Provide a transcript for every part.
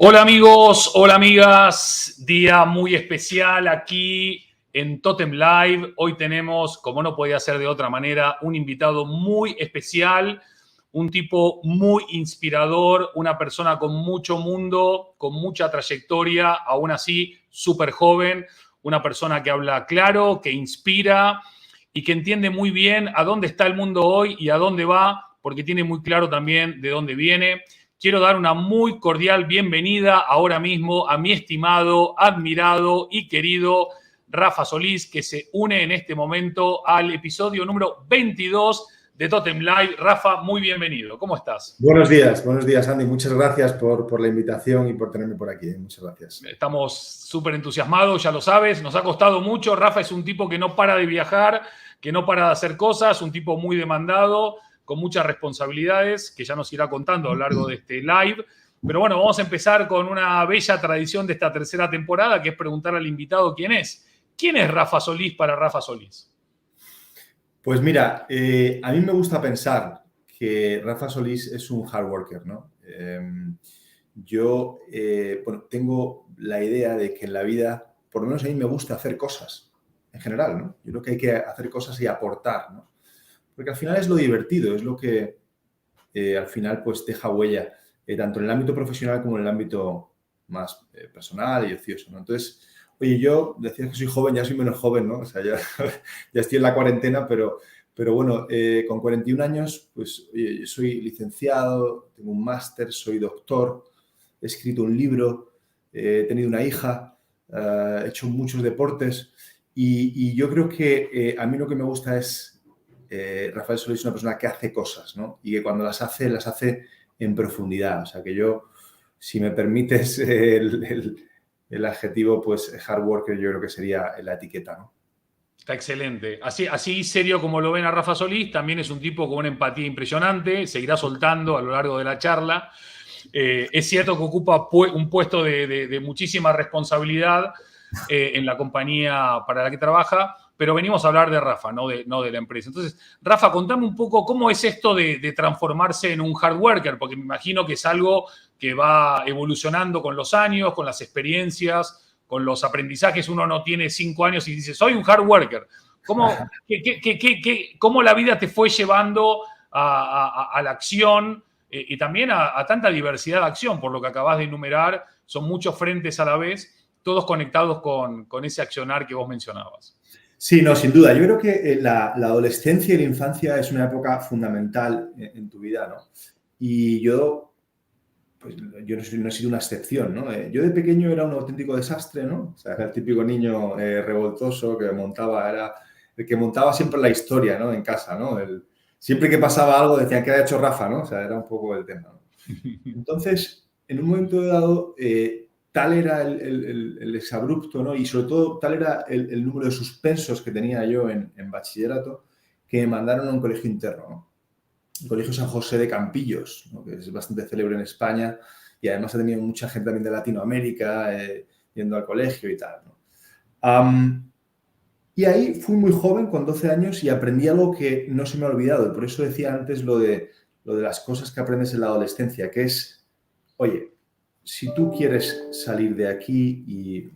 Hola amigos, hola amigas, día muy especial aquí en Totem Live. Hoy tenemos, como no podía ser de otra manera, un invitado muy especial, un tipo muy inspirador, una persona con mucho mundo, con mucha trayectoria, aún así súper joven, una persona que habla claro, que inspira y que entiende muy bien a dónde está el mundo hoy y a dónde va, porque tiene muy claro también de dónde viene. Quiero dar una muy cordial bienvenida ahora mismo a mi estimado, admirado y querido Rafa Solís, que se une en este momento al episodio número 22 de Totem Live. Rafa, muy bienvenido. ¿Cómo estás? Buenos días, Andy. Muchas gracias por la invitación y por tenerme por aquí. Muchas gracias. Estamos súper entusiasmados, ya lo sabes, nos ha costado mucho. Rafa es un tipo que no para de viajar, que no para de hacer cosas, un tipo muy demandado, con muchas responsabilidades, que ya nos irá contando a lo largo de este live. Pero bueno, vamos a empezar con una bella tradición de esta tercera temporada, que es preguntar al invitado quién es. ¿Quién es Rafa Solís para Rafa Solís? Pues mira, a mí me gusta pensar que Rafa Solís es un hard worker, ¿no? Yo tengo la idea de que en la vida, por lo menos a mí me gusta hacer cosas, en general, ¿no? Yo creo que hay que hacer cosas y aportar, ¿no? Porque al final es lo divertido, es lo que al final pues deja huella, tanto en el ámbito profesional como en el ámbito más personal y ocioso, ¿no? Entonces, oye, yo decía que soy joven, ya soy menos joven, ¿no? O sea, ya, ya estoy en la cuarentena, pero bueno, con 41 años, pues oye, yo soy licenciado, tengo un máster, soy doctor, he escrito un libro, he tenido una hija, he hecho muchos deportes y yo creo que a mí lo que me gusta es Rafael Solís es una persona que hace cosas, ¿no? Y que cuando las hace en profundidad. O sea, que yo, si me permites el adjetivo, pues hard worker, yo creo que sería la etiqueta, ¿no? Está excelente. Así serio como lo ven a Rafa Solís, también es un tipo con una empatía impresionante, seguirá soltando a lo largo de la charla. Es cierto que ocupa un puesto de muchísima responsabilidad en la compañía para la que trabaja, pero venimos a hablar de Rafa, no de la empresa. Entonces, Rafa, contame un poco cómo es esto de transformarse en un hard worker, porque me imagino que es algo que va evolucionando con los años, con las experiencias, con los aprendizajes. Uno no tiene 5 años y dice, soy un hard worker. ¿Cómo la vida te fue llevando a la acción? Y también a tanta diversidad de acción, por lo que acabas de enumerar, son muchos frentes a la vez, todos conectados con ese accionar que vos mencionabas. Sí, no, sin duda. Yo creo que la adolescencia y la infancia es una época fundamental en tu vida, ¿no? Y pues yo no he sido una excepción, ¿no? Yo de pequeño era un auténtico desastre, ¿no? O sea, era el típico niño revoltoso que montaba, era el que montaba siempre la historia, ¿no? En casa, ¿no? Siempre que pasaba algo decían que había hecho Rafa, ¿no? O sea, era un poco el tema, ¿no? Entonces, en un momento dado, tal era el exabrupto, ¿no? Y sobre todo, tal era el número de suspensos que tenía yo en bachillerato, que me mandaron a un colegio interno, ¿no? El Colegio San José de Campillos, ¿no? Que es bastante célebre en España y además ha tenido mucha gente también de Latinoamérica yendo al colegio y tal, ¿no? Y ahí fui muy joven, con 12 años, y aprendí algo que no se me ha olvidado. Y por eso decía antes lo de las cosas que aprendes en la adolescencia, que es, oye, si tú quieres salir de aquí y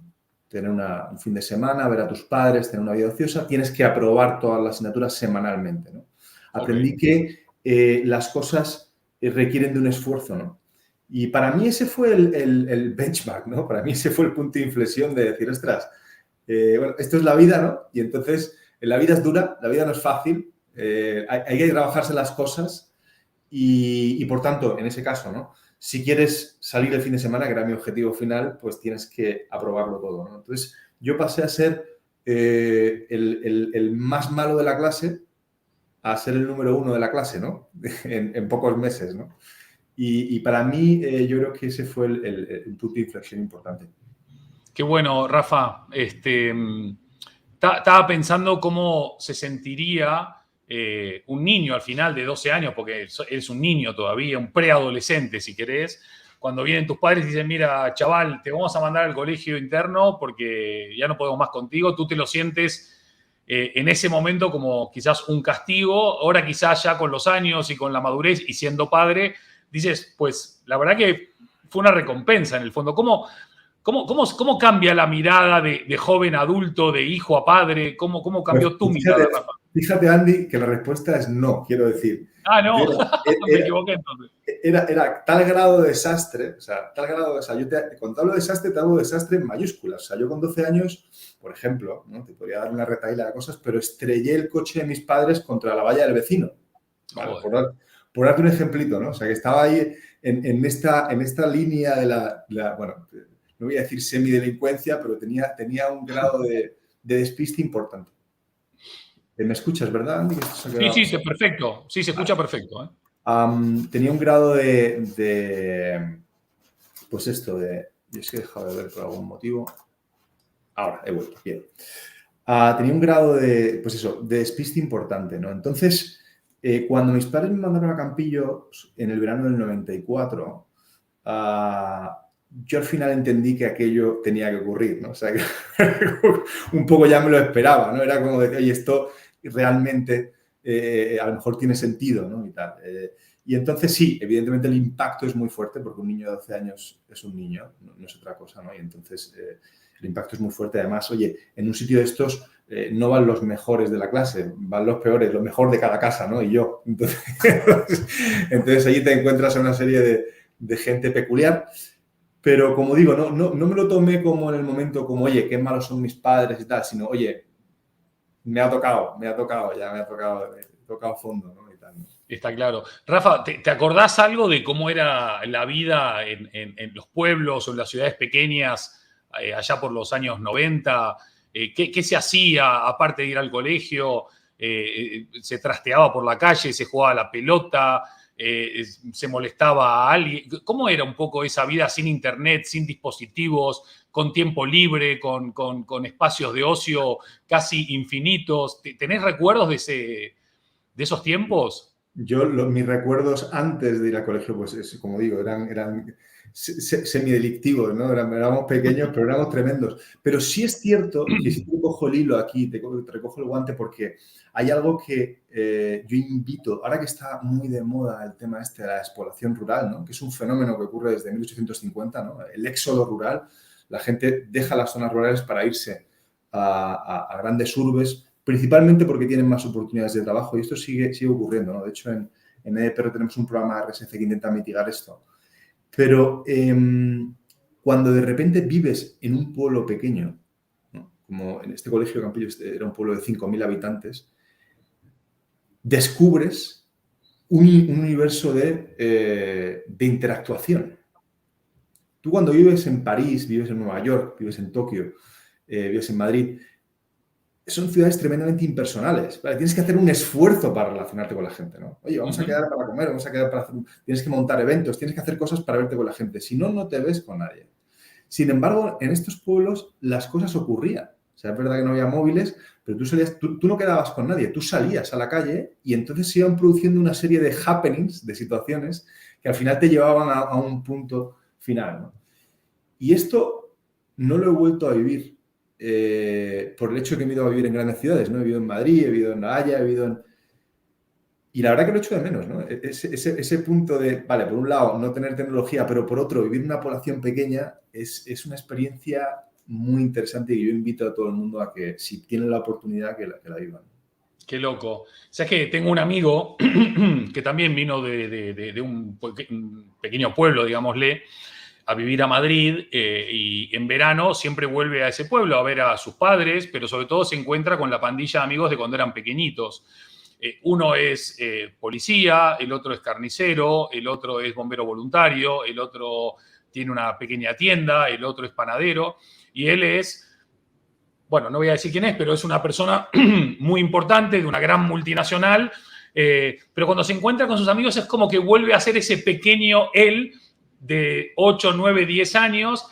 tener un fin de semana, ver a tus padres, tener una vida ociosa, tienes que aprobar todas las asignaturas semanalmente, ¿no? Aprendí Okay. que las cosas requieren de un esfuerzo, ¿no? Y para mí ese fue el benchmark, ¿no? Para mí ese fue el punto de inflexión de decir, ostras, bueno, esto es la vida, ¿no? Y entonces, la vida es dura, la vida no es fácil, hay que trabajarse las cosas y, por tanto, en ese caso, ¿no? Si quieres salir el fin de semana, que era mi objetivo final, pues tienes que aprobarlo todo, ¿no? Entonces, yo pasé a ser el más malo de la clase a ser el número uno de la clase, ¿no? En pocos meses, ¿no? Y para mí, yo creo que ese fue el punto de inflexión importante. Qué bueno, Rafa. Estaba pensando cómo se sentiría un niño al final de 12 años, porque eres un niño todavía, un preadolescente si querés, cuando vienen tus padres y dicen, mira, chaval, te vamos a mandar al colegio interno porque ya no podemos más contigo, tú te lo sientes en ese momento como quizás un castigo, ahora quizás ya con los años y con la madurez y siendo padre, dices, pues la verdad que fue una recompensa en el fondo. ¿Cómo cambia la mirada de joven a adulto, de hijo a padre? ¿Cómo cambió tu mirada, Rafa? Fíjate, Andy, que la respuesta es no, quiero decir. Ah, no, me Era, equivoqué entonces. era tal grado de desastre, o sea, tal grado, o sea, cuando hablo de desastre, te hablo de desastre en mayúsculas. O sea, yo con 12 años, por ejemplo, ¿no? Te podría dar una retahíla de cosas, pero estrellé el coche de mis padres contra la valla del vecino. ¿Vale? Por darte un ejemplito, ¿no? O sea, que estaba ahí en esta línea de bueno, no voy a decir semidelincuencia, pero tenía un grado de despiste importante. ¿Me escuchas, verdad, Andy? Sí, perfecto. Sí, se escucha perfecto. Tenía un grado pues esto de... Yo es que he dejado de ver por algún motivo. Ahora, he vuelto. Bien. Tenía un grado de despiste importante, ¿no? Entonces, cuando mis padres me mandaron a Campillo en el verano del 94, yo al final entendí que aquello tenía que ocurrir, ¿no? O sea, que un poco ya me lo esperaba, ¿no? Era como decir, oye, esto realmente a lo mejor tiene sentido, ¿no? Y tal. Y entonces sí, evidentemente el impacto es muy fuerte porque un niño de 12 años es un niño, no es otra cosa, ¿no? Y entonces el impacto es muy fuerte. Además, oye, en un sitio de estos no van los mejores de la clase, van los peores, lo mejor de cada casa, ¿no? Y yo. Entonces allí te encuentras a una serie de gente peculiar. Pero como digo, no me lo tomé como en el momento como, oye, qué malos son mis padres y tal, sino, oye, me ha tocado fondo, ¿no? Y tal, ¿no? Está claro. Rafa, ¿te acordás algo de cómo era la vida en los pueblos o en las ciudades pequeñas allá por los años 90? ¿Qué se hacía aparte de ir al colegio? ¿Se trasteaba por la calle? ¿Se jugaba a la pelota? ¿Se molestaba a alguien? ¿Cómo era un poco esa vida sin internet, sin dispositivos, con tiempo libre, con espacios de ocio casi infinitos? ¿Tenés recuerdos de esos tiempos? Mis recuerdos antes de ir al colegio, pues como digo, eran semidelictivos, ¿no? Éramos pequeños, pero éramos tremendos. Pero sí es cierto que si te cojo el hilo aquí, te recojo el guante, porque hay algo que yo invito, ahora que está muy de moda el tema de la despoblación rural, ¿no? Que es un fenómeno que ocurre desde 1850, ¿no? El éxodo rural, la gente deja las zonas rurales para irse a grandes urbes, principalmente porque tienen más oportunidades de trabajo, y esto sigue ocurriendo, ¿no? De hecho, en EDPR tenemos un programa de RSC que intenta mitigar esto. Pero cuando de repente vives en un pueblo pequeño, ¿no? Como en este colegio de Campillo era un pueblo de 5.000 habitantes, descubres un universo de interactuación. Tú cuando vives en París, vives en Nueva York, vives en Tokio, vives en Madrid, son ciudades tremendamente impersonales. ¿Vale? Tienes que hacer un esfuerzo para relacionarte con la gente, ¿no? Oye, vamos a quedar para comer, vamos a quedar para hacer... Tienes que montar eventos, tienes que hacer cosas para verte con la gente. Si no, no te ves con nadie. Sin embargo, en estos pueblos las cosas ocurrían. O sea, es verdad que no había móviles, pero tú no quedabas con nadie. Tú salías a la calle y entonces se iban produciendo una serie de happenings, de situaciones, que al final te llevaban a un punto final, ¿no? Y esto no lo he vuelto a vivir. Por el hecho de que me he ido a vivir en grandes ciudades, ¿no? He vivido en Madrid, he vivido en La Haya, he vivido en... Y la verdad que lo echo de menos, ¿no? Ese punto de, vale, por un lado, no tener tecnología, pero por otro, vivir en una población pequeña es una experiencia muy interesante y yo invito a todo el mundo a que, si tienen la oportunidad, que la vivan. Qué loco. ¿Sabes que tengo un amigo que también vino de un pequeño pueblo, digámosle, a vivir a Madrid y en verano siempre vuelve a ese pueblo a ver a sus padres, pero sobre todo se encuentra con la pandilla de amigos de cuando eran pequeñitos. Uno es policía, el otro es carnicero, el otro es bombero voluntario, el otro tiene una pequeña tienda, el otro es panadero y él es... Bueno, no voy a decir quién es, pero es una persona muy importante, de una gran multinacional, pero cuando se encuentra con sus amigos es como que vuelve a ser ese pequeño él de 8, 9, 10 años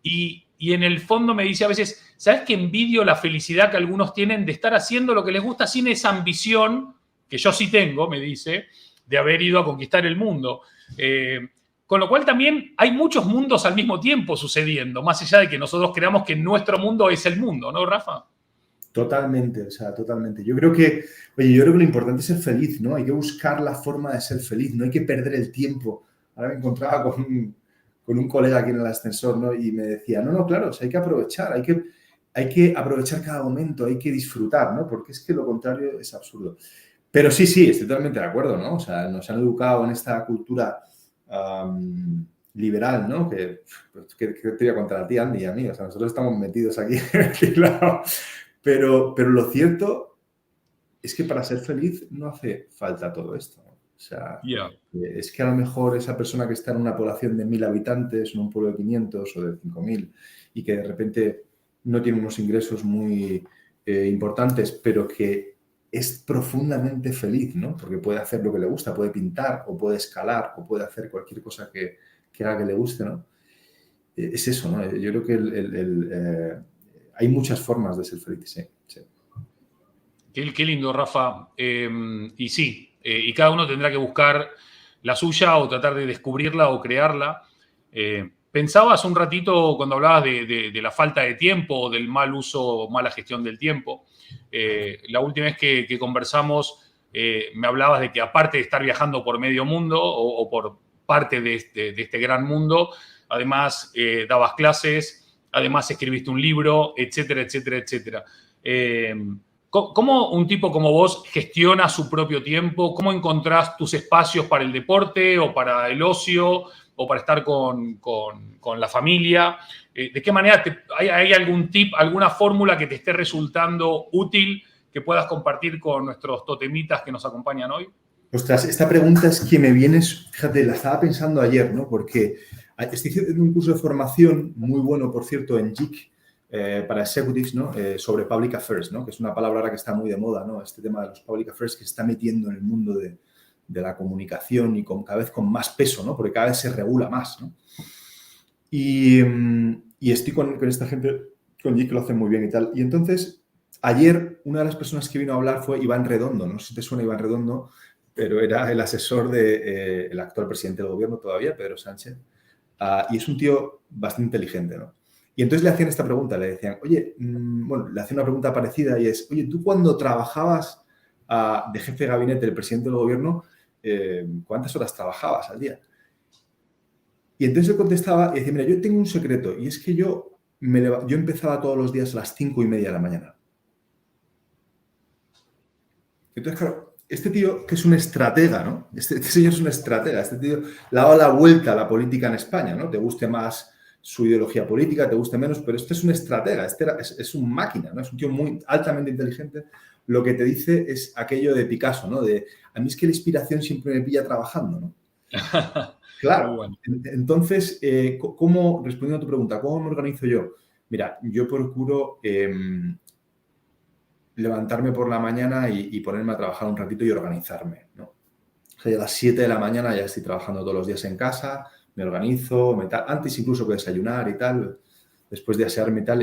y en el fondo me dice a veces, ¿sabes qué envidio la felicidad que algunos tienen de estar haciendo lo que les gusta sin esa ambición, que yo sí tengo, me dice, de haber ido a conquistar el mundo? Con lo cual también hay muchos mundos al mismo tiempo sucediendo, más allá de que nosotros creamos que nuestro mundo es el mundo, ¿no, Rafa? Totalmente, o sea, totalmente. Yo creo que lo importante es ser feliz, ¿no? Hay que buscar la forma de ser feliz, no hay que perder el tiempo. Ahora me encontraba con con un colega aquí en el ascensor, ¿no? Y me decía, no, claro, o sea, hay que aprovechar, hay que aprovechar cada momento, hay que disfrutar, ¿no? Porque es que lo contrario es absurdo. Pero sí, estoy totalmente de acuerdo, ¿no? O sea, nos han educado en esta cultura liberal, ¿no? Que te voy a contar a ti, Andy, y a mí. O sea, nosotros estamos metidos aquí, claro. Pero lo cierto es que para ser feliz no hace falta todo esto, ¿no? O sea, es que a lo mejor esa persona que está en una población de 1.000 habitantes, en un pueblo de 500 o de 5.000, y que de repente no tiene unos ingresos muy importantes, pero que es profundamente feliz, ¿no? Porque puede hacer lo que le gusta, puede pintar, o puede escalar, o puede hacer cualquier cosa que haga que le guste, ¿no? Es eso, ¿no? Yo creo que hay muchas formas de ser feliz, sí. Qué lindo, Rafa. Y sí, y cada uno tendrá que buscar la suya o tratar de descubrirla o crearla. Pensaba hace un ratito cuando hablabas de la falta de tiempo o del mal uso o mala gestión del tiempo. La última vez que conversamos me hablabas de que aparte de estar viajando por medio mundo o por parte de este gran mundo, además dabas clases, además escribiste un libro, etcétera, etcétera, etcétera. ¿Cómo un tipo como vos gestiona su propio tiempo? ¿Cómo encontrás tus espacios para el deporte o para el ocio o para estar con la familia? ¿De qué manera hay algún tip, alguna fórmula que te esté resultando útil que puedas compartir con nuestros totemitas que nos acompañan hoy? Ostras, esta pregunta es que me vienes, fíjate, la estaba pensando ayer, ¿no? Porque estoy haciendo un curso de formación muy bueno, por cierto, en JIC, para executives, ¿no? Sobre public affairs, ¿no? Que es una palabra ahora que está muy de moda, ¿no? Este tema de los public affairs que se está metiendo en el mundo de la comunicación y cada vez con más peso, ¿no? Porque cada vez se regula más, ¿no? Y estoy con esta gente, con JIC, que lo hacen muy bien y tal. Y entonces, ayer, una de las personas que vino a hablar fue Iván Redondo. No sé si te suena Iván Redondo, pero era el asesor del actual presidente del gobierno todavía, Pedro Sánchez. Y es un tío bastante inteligente, ¿no? Y entonces le hacían esta pregunta, le decían, oye, bueno, le hacían una pregunta parecida y es, oye, tú cuando trabajabas de jefe de gabinete del presidente del gobierno, ¿cuántas horas trabajabas al día? Y entonces él contestaba y decía, mira, yo tengo un secreto y es que yo empezaba todos los días a las 5:30 de la mañana. Entonces, claro, este tío, que es un estratega, ¿no? Este señor es un estratega, este tío le ha dado la vuelta a la política en España, ¿no? Te guste más su ideología política, te guste menos, pero este es un estratega, es un máquina, ¿no? Es un tío muy altamente inteligente. Lo que te dice es aquello de Picasso, ¿no? A mí es que la inspiración siempre me pilla trabajando, ¿no? Claro. Bueno. Entonces, respondiendo a tu pregunta, ¿cómo me organizo yo? Mira, yo procuro levantarme por la mañana y ponerme a trabajar un ratito y organizarme, ¿no? O sea, a las 7 de la mañana ya estoy trabajando todos los días en casa, me organizo, antes incluso que desayunar y tal, después de asearme y tal,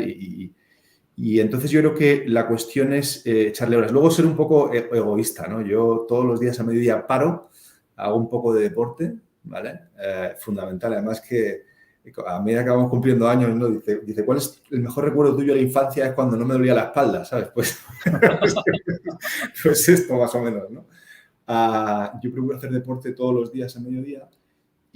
y entonces yo creo que la cuestión es echarle horas. Luego ser un poco egoísta, ¿no? Yo todos los días a mediodía paro, hago un poco de deporte, ¿vale? Fundamental, además que a medida que vamos cumpliendo años, ¿no? Dice, ¿cuál es el mejor recuerdo tuyo de la infancia? Es cuando no me dolía la espalda, ¿sabes? Pues esto más o menos, ¿no? Yo procuro hacer deporte todos los días a mediodía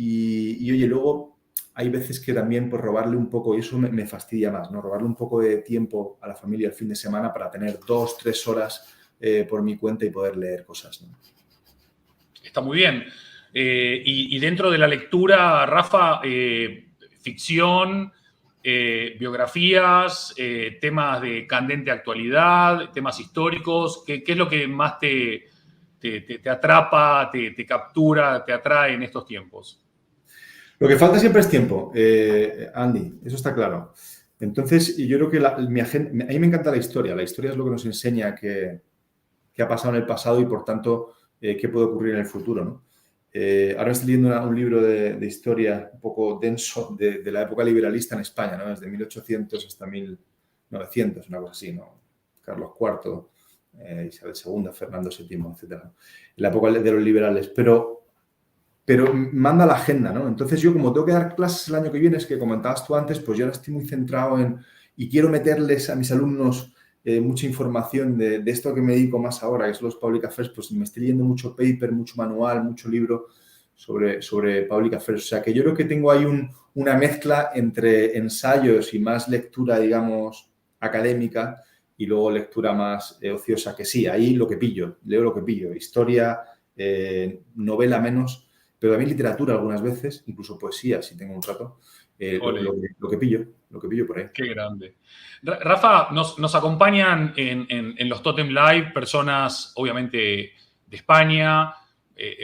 y oye, luego hay veces que también pues robarle un poco, y eso me fastidia más, ¿no? Robarle un poco de tiempo a la familia el fin de semana para tener 2-3 horas por mi cuenta y poder leer cosas, ¿no? Está muy bien. Y dentro de la lectura, Rafa, ficción, biografías, temas de candente actualidad, temas históricos, ¿qué es lo que más te atrapa, te captura, te atrae en estos tiempos? Lo que falta siempre es tiempo, Andy, eso está claro. Entonces, yo creo que a mí me encanta la historia. La historia es lo que nos enseña qué ha pasado en el pasado y, por tanto, qué puede ocurrir en el futuro, ¿no? Ahora estoy leyendo un libro de historia un poco denso de la época liberalista en España, ¿no? Desde 1800 hasta 1900, una cosa así, ¿no? Carlos IV, Isabel II, Fernando VII, etc. La época de los liberales. Pero manda la agenda, ¿no? Entonces yo, como tengo que dar clases el año que viene, es que comentabas tú antes, pues yo ahora estoy muy centrado y quiero meterles a mis alumnos mucha información de esto que me dedico más ahora, que son los Public Affairs. Pues me estoy leyendo mucho paper, mucho manual, mucho libro sobre Public Affairs. O sea, que yo creo que tengo ahí una mezcla entre ensayos y más lectura, digamos, académica y luego lectura más ociosa, que sí, ahí lo que pillo, leo lo que pillo, historia, novela menos, pero también literatura algunas veces, incluso poesía, si tengo un rato, lo que pillo por ahí. Qué grande. Rafa, nos acompañan en los Totem Live personas, obviamente, de España,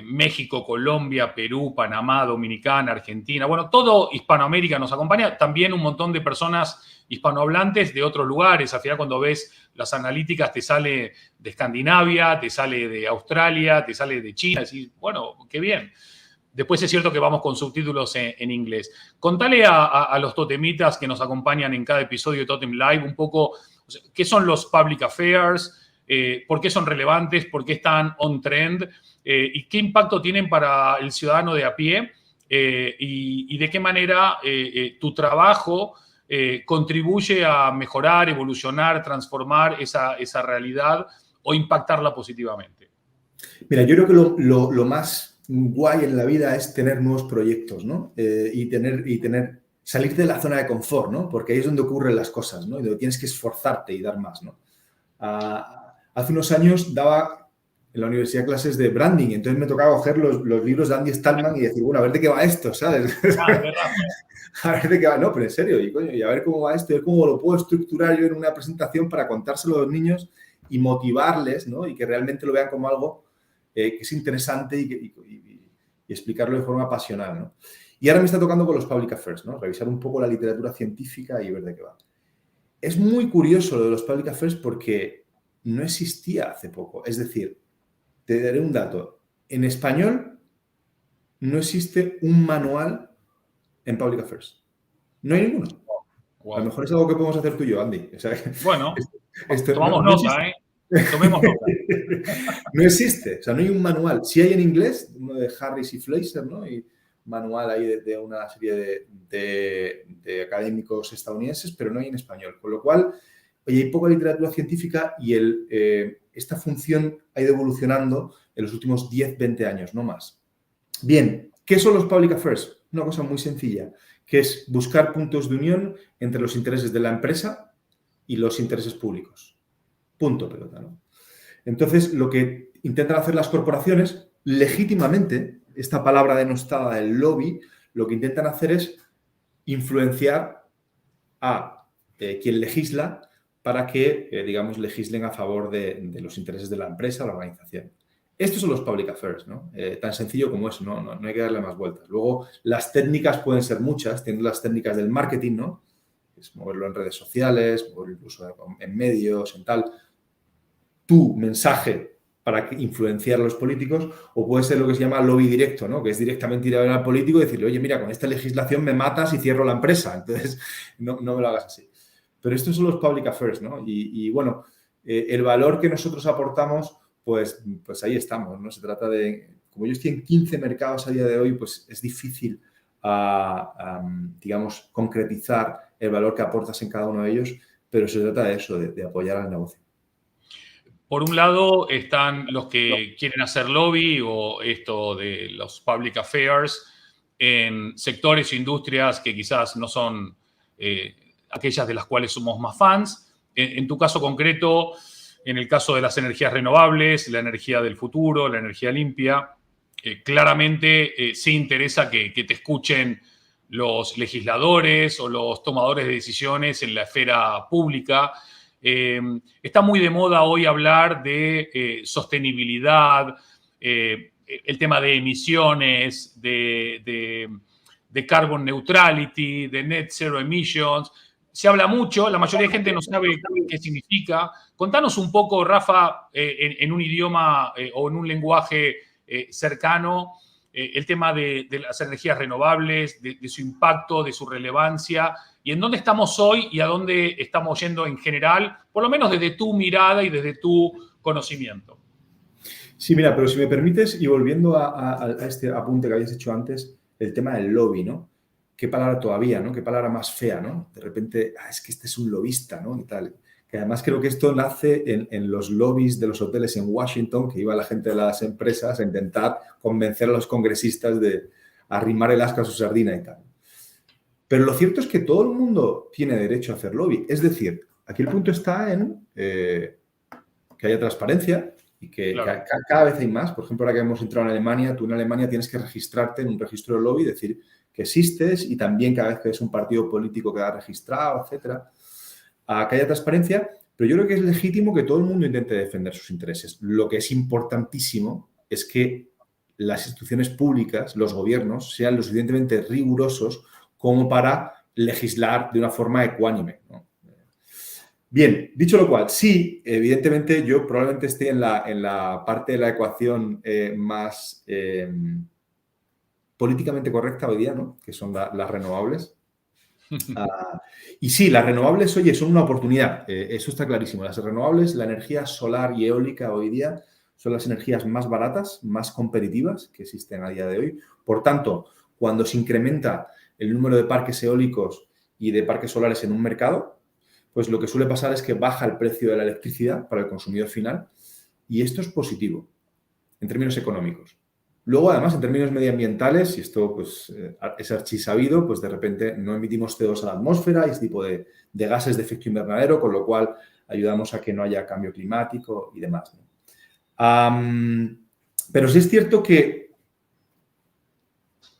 México, Colombia, Perú, Panamá, Dominicana, Argentina. Bueno, todo Hispanoamérica nos acompaña. También un montón de personas hispanohablantes de otros lugares. Al final, cuando ves las analíticas, te sale de Escandinavia, te sale de Australia, te sale de China. Decís, bueno, qué bien. Después es cierto que vamos con subtítulos en inglés. Contale a los totemitas que nos acompañan en cada episodio de Totem Live un poco, o sea, qué son los public affairs, por qué son relevantes, por qué están on trend y qué impacto tienen para el ciudadano de a pie y de qué manera tu trabajo contribuye a mejorar, evolucionar, transformar esa realidad o impactarla positivamente. Mira, yo creo que lo más guay en la vida es tener nuevos proyectos, ¿no? Y salir de la zona de confort, ¿no? Porque ahí es donde ocurren las cosas, ¿no? Y donde tienes que esforzarte y dar más, ¿no? Hace unos años daba en la universidad clases de branding, entonces me tocaba coger los libros de Andy Stallman y decir, bueno, a ver de qué va esto, ¿sabes? A ver de qué va, no, pero en serio, y a ver cómo va esto, y cómo lo puedo estructurar yo en una presentación para contárselo a los niños y motivarles, ¿no? Y que realmente lo vean como algo que es interesante y explicarlo de forma pasional, ¿no? Y ahora me está tocando con los public affairs, ¿no? Revisar un poco la literatura científica y ver de qué va. Es muy curioso lo de los public affairs porque no existía hace poco. Es decir, te daré un dato. En español no existe un manual en public affairs. No hay ninguno. Wow. A lo mejor es algo que podemos hacer tú y yo, Andy. O sea, bueno, tomamos nota, ¿eh? Tomemos nota. No existe, o sea, no hay un manual. Sí hay en inglés, uno de Harris y Fleischer, ¿no? Y manual ahí de una serie de académicos estadounidenses, pero no hay en español. Con lo cual, oye, hay poca literatura científica y esta función ha ido evolucionando en los últimos 10, 20 años, no más. Bien, ¿qué son los public affairs? Una cosa muy sencilla, que es buscar puntos de unión entre los intereses de la empresa y los intereses públicos. Punto, pelota, ¿no? Entonces, lo que intentan hacer las corporaciones, legítimamente, esta palabra denostada del lobby, lo que intentan hacer es influenciar a quien legisla para que, digamos, legislen a favor de los intereses de la empresa o la organización. Estos son los public affairs, ¿no? Tan sencillo como eso, no hay que darle más vueltas. Luego, las técnicas pueden ser muchas, tienen las técnicas del marketing, ¿no? Es moverlo en redes sociales, moverlo incluso en medios, en tal. Tu mensaje para influenciar a los políticos, o puede ser lo que se llama lobby directo, ¿no? Que es directamente ir a ver al político y decirle, oye, mira, con esta legislación me matas y cierro la empresa, entonces no me lo hagas así. Pero estos son los public affairs, ¿no? Y bueno, el valor que nosotros aportamos, pues ahí estamos, ¿no? Se trata de, como yo estoy en 15 mercados a día de hoy, pues es difícil, digamos, concretizar el valor que aportas en cada uno de ellos, pero se trata de eso, de apoyar al negocio. Por un lado están los que quieren hacer lobby o esto de los public affairs en sectores e industrias que quizás no son aquellas de las cuales somos más fans. En tu caso concreto, en el caso de las energías renovables, la energía del futuro, la energía limpia, claramente sí interesa que te escuchen los legisladores o los tomadores de decisiones en la esfera pública. Está muy de moda hoy hablar de sostenibilidad, el tema de emisiones, de carbon neutrality, de net zero emissions. Se habla mucho, la mayoría de gente no sabe qué significa. Contanos un poco, Rafa, en un idioma o en un lenguaje cercano, el tema de las energías renovables, de su impacto, de su relevancia, y en dónde estamos hoy y a dónde estamos yendo en general, por lo menos desde tu mirada y desde tu conocimiento. Sí, mira, pero si me permites, y volviendo a este apunte que habías hecho antes, el tema del lobby, ¿no? Qué palabra todavía, ¿no? Qué palabra más fea, ¿no? De repente, es que este es un lobista, ¿no? Y tal. Que además creo que esto nace en los lobbies de los hoteles en Washington, que iba la gente de las empresas a intentar convencer a los congresistas de arrimar el asco a su sardina y tal. Pero lo cierto es que todo el mundo tiene derecho a hacer lobby. Es decir, aquí el punto está en que haya transparencia y que Claro. cada vez hay más. Por ejemplo, ahora que hemos entrado en Alemania, tú en Alemania tienes que registrarte en un registro de lobby, decir que existes, y también cada vez que es un partido político queda registrado, etcétera. Que haya transparencia, pero yo creo que es legítimo que todo el mundo intente defender sus intereses. Lo que es importantísimo es que las instituciones públicas, los gobiernos, sean lo suficientemente rigurosos como para legislar de una forma ecuánime, ¿no? Bien, dicho lo cual, sí, evidentemente yo probablemente esté en la parte de la ecuación más políticamente correcta hoy día, ¿no? Que son las renovables. Y sí, las renovables, oye, son una oportunidad, eso está clarísimo. Las renovables, la energía solar y eólica hoy día son las energías más baratas, más competitivas que existen a día de hoy. Por tanto, cuando se incrementa el número de parques eólicos y de parques solares en un mercado, pues lo que suele pasar es que baja el precio de la electricidad para el consumidor final, y esto es positivo en términos económicos. Luego, además, en términos medioambientales, y esto pues, es archisabido, pues de repente no emitimos CO2 a la atmósfera y este tipo de gases de efecto invernadero, con lo cual ayudamos a que no haya cambio climático y demás, ¿no? Pero sí es cierto que,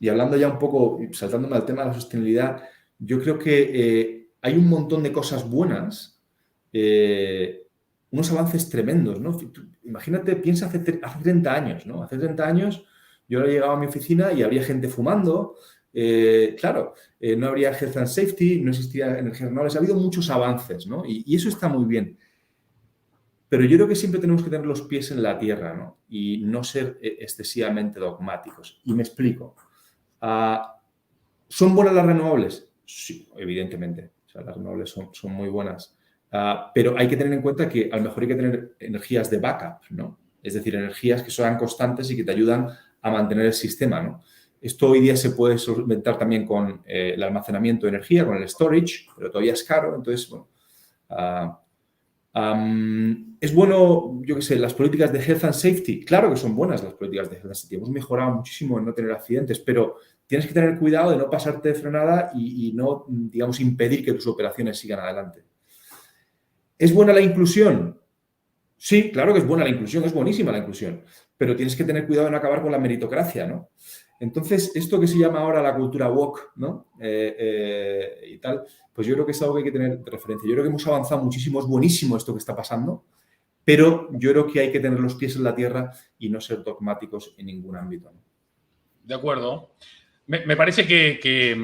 y hablando ya un poco, saltándome al tema de la sostenibilidad, yo creo que hay un montón de cosas buenas, unos avances tremendos, ¿no? Imagínate, piensa hace 30 años, ¿no? Hace 30 años yo llegaba a mi oficina y habría gente fumando. Claro, no habría health and safety, no existía energías renovables. Ha habido muchos avances, ¿no? Y eso está muy bien. Pero yo creo que siempre tenemos que tener los pies en la tierra, ¿no? Y no ser excesivamente dogmáticos. Y me explico. ¿Son buenas las renovables? Sí, evidentemente. O sea, las renovables son muy buenas. Pero hay que tener en cuenta que a lo mejor hay que tener energías de backup, ¿no? Es decir, energías que sean constantes y que te ayudan a mantener el sistema, ¿no? Esto hoy día se puede solventar también con el almacenamiento de energía, con el storage, pero todavía es caro. Entonces, bueno, es bueno, yo qué sé, las políticas de health and safety. Claro que son buenas las políticas de health and safety. Hemos mejorado muchísimo en no tener accidentes, pero tienes que tener cuidado de no pasarte de frenada y no, digamos, impedir que tus operaciones sigan adelante. ¿Es buena la inclusión? Sí, claro que es buena la inclusión, es buenísima la inclusión, pero tienes que tener cuidado de no acabar con la meritocracia, ¿no? Entonces, esto que se llama ahora la cultura woke, ¿no? Y tal, pues yo creo que es algo que hay que tener de referencia. Yo creo que hemos avanzado muchísimo, es buenísimo esto que está pasando, pero yo creo que hay que tener los pies en la tierra y no ser dogmáticos en ningún ámbito, ¿no? De acuerdo. Me parece que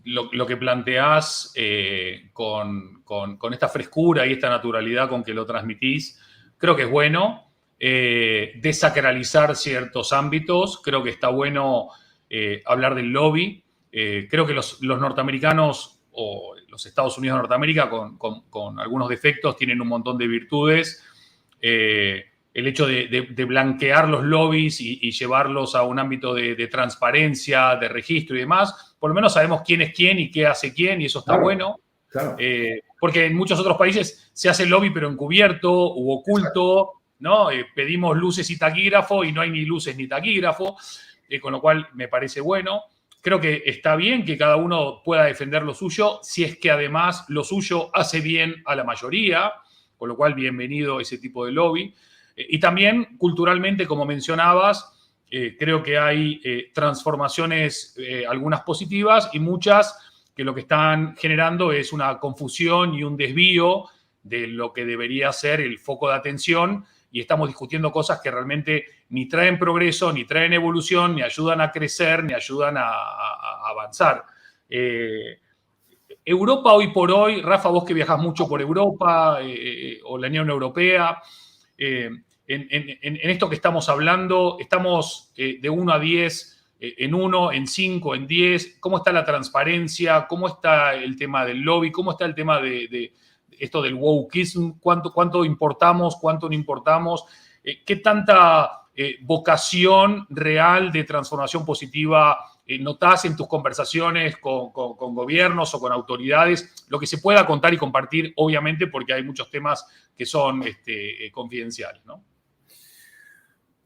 lo que planteás con esta frescura y esta naturalidad con que lo transmitís, creo que es bueno. Desacralizar ciertos ámbitos, creo que está bueno hablar del lobby. Creo que los norteamericanos o los Estados Unidos de Norteamérica, con algunos defectos, tienen un montón de virtudes. El hecho de blanquear los lobbies y llevarlos a un ámbito de transparencia, de registro y demás, por lo menos sabemos quién es quién y qué hace quién, y eso está bueno. Claro. Porque en muchos otros países se hace lobby pero encubierto u oculto, ¿no? Pedimos luces y taquígrafo y no hay ni luces ni taquígrafo, con lo cual me parece bueno. Creo que está bien que cada uno pueda defender lo suyo, si es que además lo suyo hace bien a la mayoría, con lo cual bienvenido ese tipo de lobby. Y también culturalmente, como mencionabas, creo que hay transformaciones, algunas positivas y muchas que lo que están generando es una confusión y un desvío de lo que debería ser el foco de atención, y estamos discutiendo cosas que realmente ni traen progreso, ni traen evolución, ni ayudan a crecer, ni ayudan a avanzar. Europa hoy por hoy, Rafa, vos que viajás mucho por Europa o la Unión Europea, en esto que estamos hablando, estamos de 1 a 10 en 1, en 5, en 10. ¿Cómo está la transparencia? ¿Cómo está el tema del lobby? ¿Cómo está el tema de esto del wokeism? ¿Cuánto importamos? ¿Cuánto no importamos? ¿Qué tanta vocación real de transformación positiva notás en tus conversaciones con gobiernos o con autoridades? Lo que se pueda contar y compartir, obviamente, porque hay muchos temas que son confidenciales, ¿no?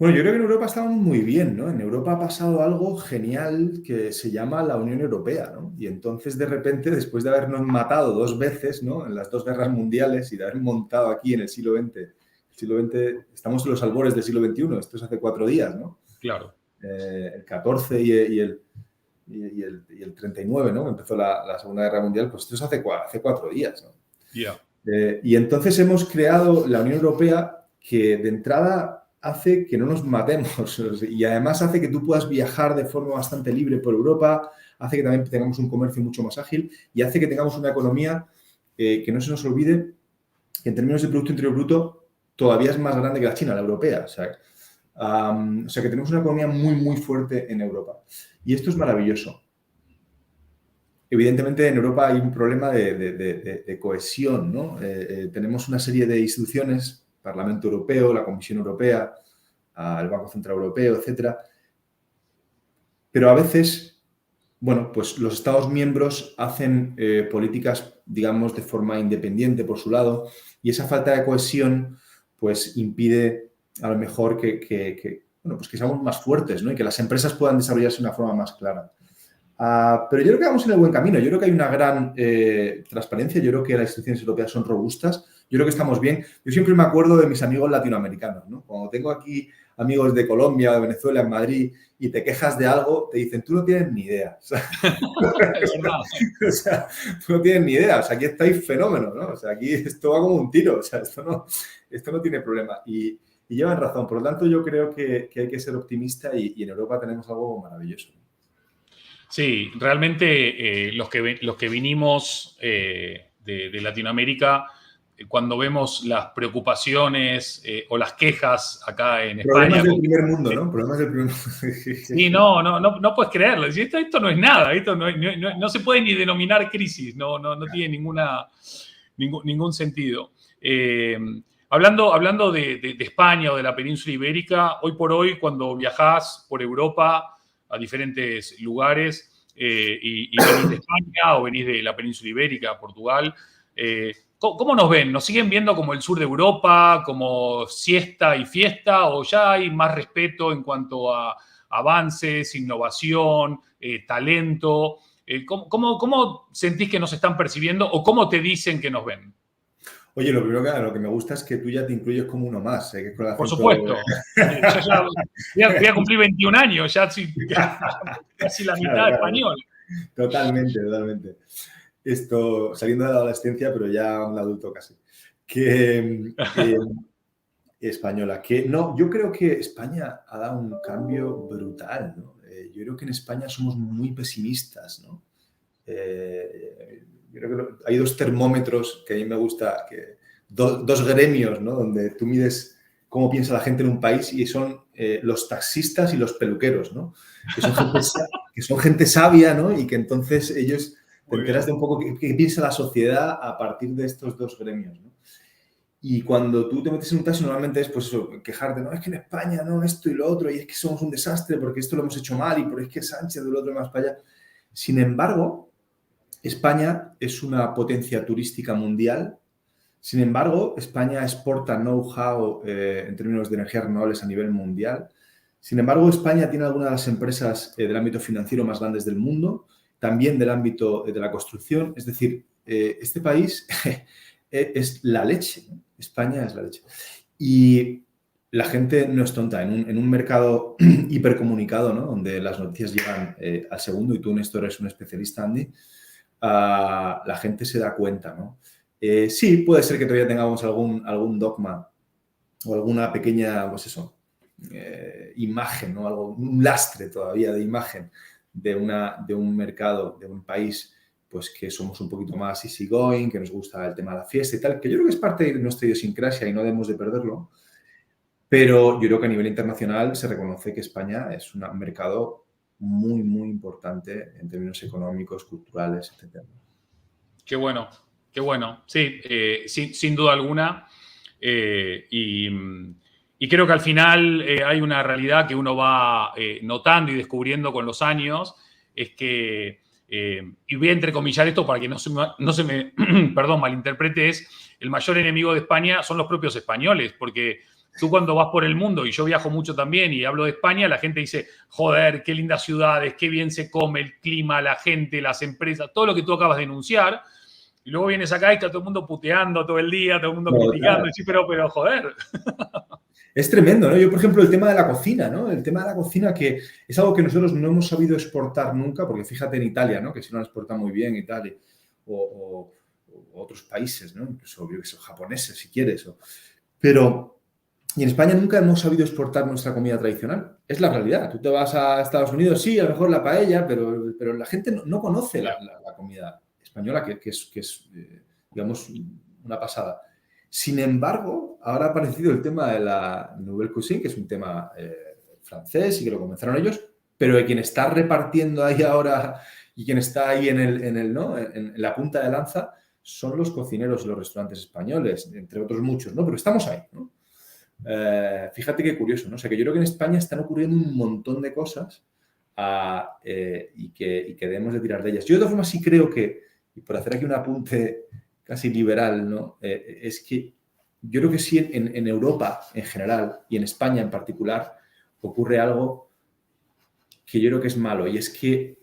Bueno, yo creo que en Europa estamos muy bien, ¿no? En Europa ha pasado algo genial que se llama la Unión Europea, ¿no? Y entonces, de repente, después de habernos matado 2 veces, ¿no? En las 2 guerras mundiales y de haber montado aquí en el siglo XX, estamos en los albores del siglo XXI, esto es hace 4 días, ¿no? Claro. El 14 y el 39, ¿no? Empezó la Segunda Guerra Mundial, pues esto es hace 4 días, ¿no? Yeah. Y entonces hemos creado la Unión Europea que de entrada hace que no nos matemos y además hace que tú puedas viajar de forma bastante libre por Europa, hace que también tengamos un comercio mucho más ágil y hace que tengamos una economía que no se nos olvide que en términos de Producto Interior Bruto todavía es más grande que la China, la europea. O sea que tenemos una economía muy, muy fuerte en Europa. Y esto es maravilloso. Evidentemente, en Europa hay un problema de cohesión, ¿no? Tenemos una serie de instituciones, Parlamento Europeo, la Comisión Europea, el Banco Central Europeo, etcétera. Pero a veces, bueno, pues los Estados miembros hacen políticas, digamos, de forma independiente por su lado, y esa falta de cohesión, pues impide a lo mejor bueno, pues que seamos más fuertes, ¿no? Y que las empresas puedan desarrollarse de una forma más clara. Pero yo creo que vamos en el buen camino. Yo creo que hay una gran transparencia. Yo creo que las instituciones europeas son robustas. Yo creo que estamos bien. Yo siempre me acuerdo de mis amigos latinoamericanos, ¿no? Cuando tengo aquí amigos de Colombia, de Venezuela, en Madrid, y te quejas de algo, te dicen, tú no tienes ni idea. O sea, Es verdad. o sea, tú no tienes ni idea. O sea, aquí estáis fenómenos, ¿no? O sea, aquí esto va como un tiro. O sea, esto no tiene problema. Y llevan razón. Por lo tanto, yo creo que hay que ser optimista y en Europa tenemos algo maravilloso. Sí, realmente los que vinimos de Latinoamérica, cuando vemos las preocupaciones o las quejas acá en Problemas España. del primer mundo, ¿no? Problemas del primer mundo. Sí, no puedes creerlo. Esto no es nada, esto no se puede ni denominar crisis, no tiene ningún sentido. Hablando de España o de la península ibérica, hoy por hoy, cuando viajás por Europa a diferentes lugares y venís de España o venís de la península ibérica, Portugal, ¿cómo nos ven? ¿Nos siguen viendo como el sur de Europa, como siesta y fiesta, o ya hay más respeto en cuanto a avances, innovación, talento? ¿Cómo sentís que nos están percibiendo o cómo te dicen que nos ven? Oye, lo que me gusta es que tú ya te incluyes como uno más, que es con el Por acento... supuesto. Voy a cumplir 21 años, ya casi la mitad Claro. español. Totalmente. Esto, saliendo de la adolescencia, pero ya un adulto casi. Española. No, yo creo que España ha dado un cambio brutal, ¿no? Yo creo que en España somos muy pesimistas, ¿no? Yo creo que hay 2 termómetros que a mí me gusta, dos gremios, ¿no? Donde tú mides cómo piensa la gente en un país y son los taxistas y los peluqueros, ¿no? Que son gente sabia, ¿no? Y que entonces ellos te enteras de un poco qué piensa la sociedad a partir de estos 2 gremios, ¿no? Y cuando tú te metes en un taxi, normalmente es pues eso, quejarte, no, es que en España, no, esto y lo otro, y es que somos un desastre porque esto lo hemos hecho mal y porque es que Sánchez del otro más para allá. Sin embargo, España es una potencia turística mundial. Sin embargo, España exporta know-how en términos de energías renovables a nivel mundial. Sin embargo, España tiene algunas de las empresas del ámbito financiero más grandes del mundo, también del ámbito de la construcción. Es decir, este país es la leche, ¿no? España es la leche. Y la gente no es tonta. En un mercado hipercomunicado, ¿no? Donde las noticias llegan al segundo, y tú, Néstor, eres un especialista, Andy, la gente se da cuenta, ¿no? Sí, puede ser que todavía tengamos algún dogma o alguna pequeña, pues eso, imagen, ¿no? Un lastre todavía de imagen de un mercado, de un país, pues que somos un poquito más easygoing, que nos gusta el tema de la fiesta y tal, que yo creo que es parte de nuestra idiosincrasia y no debemos de perderlo. Pero yo creo que a nivel internacional se reconoce que España es un mercado muy, muy importante en términos económicos, culturales, etc. Qué bueno. Sí, sin duda alguna. Y creo que al final hay una realidad que uno va notando y descubriendo con los años, es que, y voy a entrecomillar esto para que no se me perdón, malinterprete, es el mayor enemigo de España son los propios españoles, porque tú cuando vas por el mundo, y yo viajo mucho también y hablo de España, la gente dice, joder, qué lindas ciudades, qué bien se come, el clima, la gente, las empresas, todo lo que tú acabas de enunciar. Y luego vienes acá y está todo el mundo puteando todo el día, todo el mundo No, criticando, claro. y sí, pero joder. Es tremendo, ¿no? Yo, por ejemplo, el tema de la cocina, ¿no? El tema de la cocina que es algo que nosotros no hemos sabido exportar nunca, porque fíjate en Italia, ¿no? Que sí lo han exportado muy bien y tal, o otros países, ¿no? Incluso yo que sé, japoneses, si quieres. Pero, y en España nunca hemos sabido exportar nuestra comida tradicional. Es la realidad. Tú te vas a Estados Unidos, sí, a lo mejor la paella, pero la gente no conoce la comida española, que es digamos, una pasada. Sin embargo, ahora ha aparecido el tema de la Nouvelle Cuisine, que es un tema francés y que lo comenzaron ellos, pero de quien está repartiendo ahí ahora y quien está ahí ¿no? en la punta de lanza son los cocineros y los restaurantes españoles, entre otros muchos, ¿no? Pero estamos ahí, ¿no? Fíjate qué curioso, ¿no? O sea, que yo creo que en España están ocurriendo un montón de cosas y que debemos de tirar de ellas. Yo de todas formas sí creo que, y por hacer aquí un apunte casi liberal, ¿no? Es que yo creo que sí en Europa en general y en España en particular ocurre algo que yo creo que es malo y es que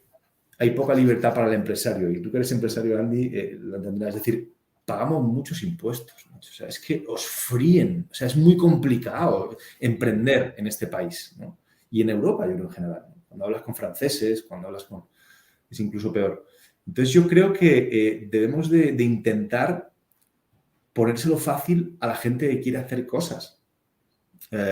hay poca libertad para el empresario. Y tú que eres empresario, Andy, lo entenderás. Es decir, pagamos muchos impuestos. Macho. O sea, es que os fríen. O sea, es muy complicado emprender en este país, ¿no? Y en Europa, yo creo en general. ¿No? Cuando hablas con franceses, cuando hablas con... es incluso peor. Entonces yo creo que debemos de intentar ponérselo fácil a la gente que quiere hacer cosas.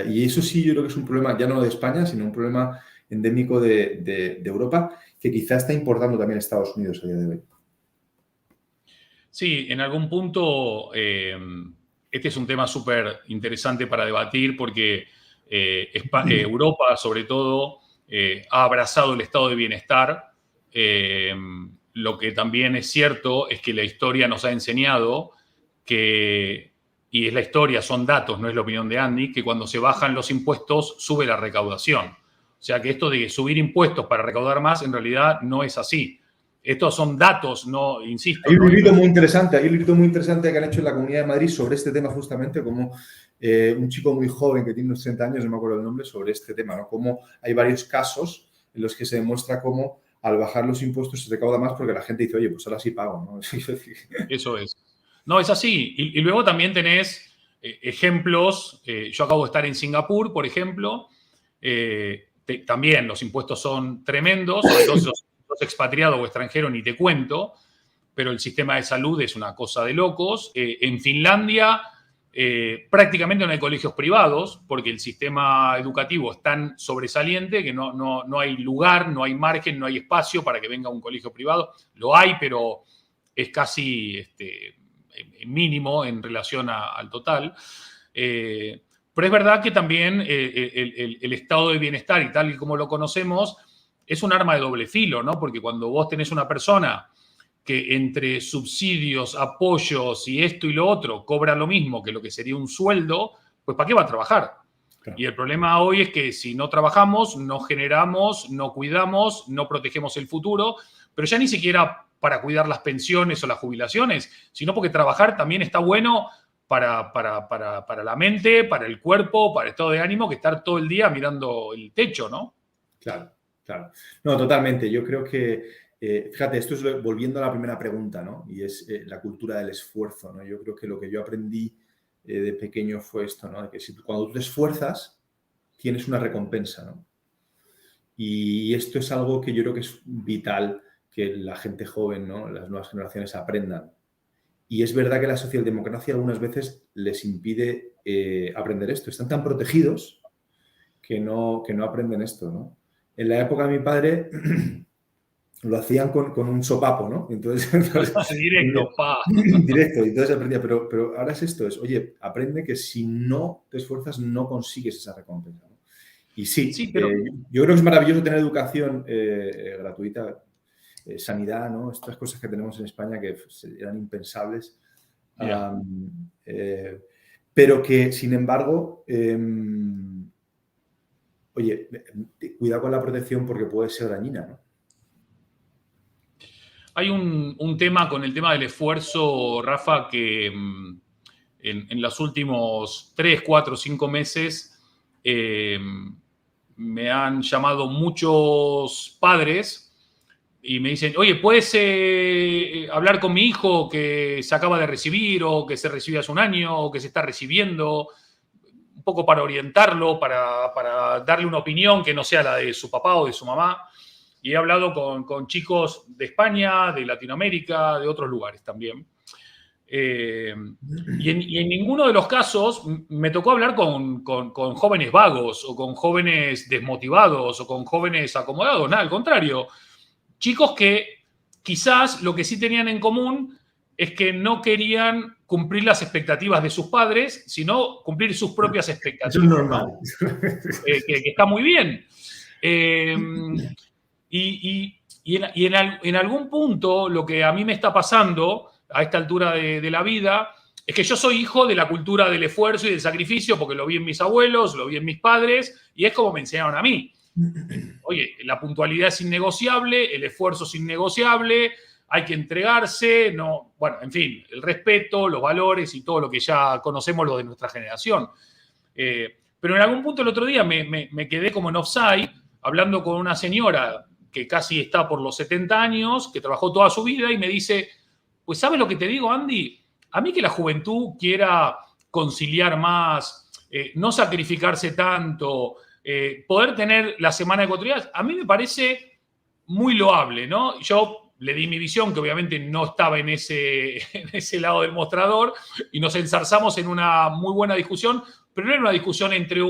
Y eso sí, yo creo que es un problema, ya no de España, sino un problema endémico de Europa, que quizá está importando también Estados Unidos a día de hoy. Sí, en algún punto este es un tema súper interesante para debatir porque Europa, sobre todo, ha abrazado el estado de bienestar. Lo que también es cierto es que la historia nos ha enseñado que, y es la historia, son datos, no es la opinión de Andy, que cuando se bajan los impuestos sube la recaudación. O sea que esto de subir impuestos para recaudar más en realidad no es así. Estos son datos, no, insisto, Hay un no librito muy interesante, hay un librito muy interesante que han hecho en la Comunidad de Madrid sobre este tema justamente, como un chico muy joven que tiene unos 30 años, no me acuerdo el nombre, sobre este tema, ¿no? Como hay varios casos en los que se demuestra cómo al bajar los impuestos se recauda más porque la gente dice, oye, pues ahora sí pago, ¿no? Eso es. No, es así. Y luego también tenés ejemplos. Yo acabo de estar en Singapur, por ejemplo. También los impuestos son tremendos, sobre todo si sos expatriado o extranjero, ni te cuento, pero el sistema de salud es una cosa de locos. En Finlandia prácticamente no hay colegios privados porque el sistema educativo es tan sobresaliente que no hay lugar, no hay margen, no hay espacio para que venga un colegio privado. Lo hay, pero es casi mínimo en relación al total. Pero es verdad que también el estado de bienestar y tal y como lo conocemos es un arma de doble filo, ¿no? Porque cuando vos tenés una persona que entre subsidios, apoyos y esto y lo otro cobra lo mismo que lo que sería un sueldo, pues ¿para qué va a trabajar? Claro. Y el problema hoy es que si no trabajamos, no generamos, no cuidamos, no protegemos el futuro, pero ya ni siquiera para cuidar las pensiones o las jubilaciones, sino porque trabajar también está bueno para la mente, para el cuerpo, para el estado de ánimo, que estar todo el día mirando el techo, ¿no? Claro, claro. No, totalmente. Yo creo que, fíjate, esto es volviendo a la primera pregunta, ¿no? Y es la cultura del esfuerzo, ¿no? Yo creo que lo que yo aprendí de pequeño fue esto, ¿no? De que cuando tú te esfuerzas, tienes una recompensa, ¿no? Y esto es algo que yo creo que es vital que la gente joven, ¿no? Las nuevas generaciones aprendan. Y es verdad que la socialdemocracia algunas veces les impide aprender esto. Están tan protegidos que no aprenden esto, ¿no? En la época de mi padre lo hacían con un sopapo, ¿no? Entonces directo, pa. Directo, y entonces aprendía. Pero ahora es esto, es, oye, aprende que si no te esfuerzas no consigues esa recompensa, ¿no? Y sí, pero... yo creo que es maravilloso tener educación gratuita, sanidad, ¿no? Estas cosas que tenemos en España que eran impensables. Yeah. Pero que, sin embargo, oye, cuidado con la protección porque puede ser dañina, ¿no? Hay un tema con el tema del esfuerzo, Rafa, que en los últimos 3, 4, 5 meses me han llamado muchos padres y me dicen, oye, ¿puedes hablar con mi hijo que se acaba de recibir o que se recibió hace un año o que se está recibiendo? Un poco para orientarlo, para darle una opinión que no sea la de su papá o de su mamá. Y he hablado con chicos de España, de Latinoamérica, de otros lugares también. Y en ninguno de los casos me tocó hablar con jóvenes vagos o con jóvenes desmotivados o con jóvenes acomodados, nada, al contrario. Chicos que quizás lo que sí tenían en común es que no querían cumplir las expectativas de sus padres, sino cumplir sus propias expectativas. Eso es normal. ¿No? Que está muy bien. Y en algún punto lo que a mí me está pasando a esta altura de la vida es que yo soy hijo de la cultura del esfuerzo y del sacrificio porque lo vi en mis abuelos, lo vi en mis padres y es como me enseñaron a mí. Oye, la puntualidad es innegociable, el esfuerzo es innegociable, hay que entregarse, no, bueno, en fin, el respeto, los valores y todo lo que ya conocemos los de nuestra generación. Pero en algún punto el otro día me quedé como en offside hablando con una señora que casi está por los 70 años, que trabajó toda su vida y me dice, pues ¿sabes lo que te digo, Andy? A mí que la juventud quiera conciliar más, no sacrificarse tanto, poder tener la semana de 4 días, a mí me parece muy loable, ¿no? Yo le di mi visión, que obviamente no estaba en ese lado del mostrador, y nos enzarzamos en una muy buena discusión, pero no era una discusión entre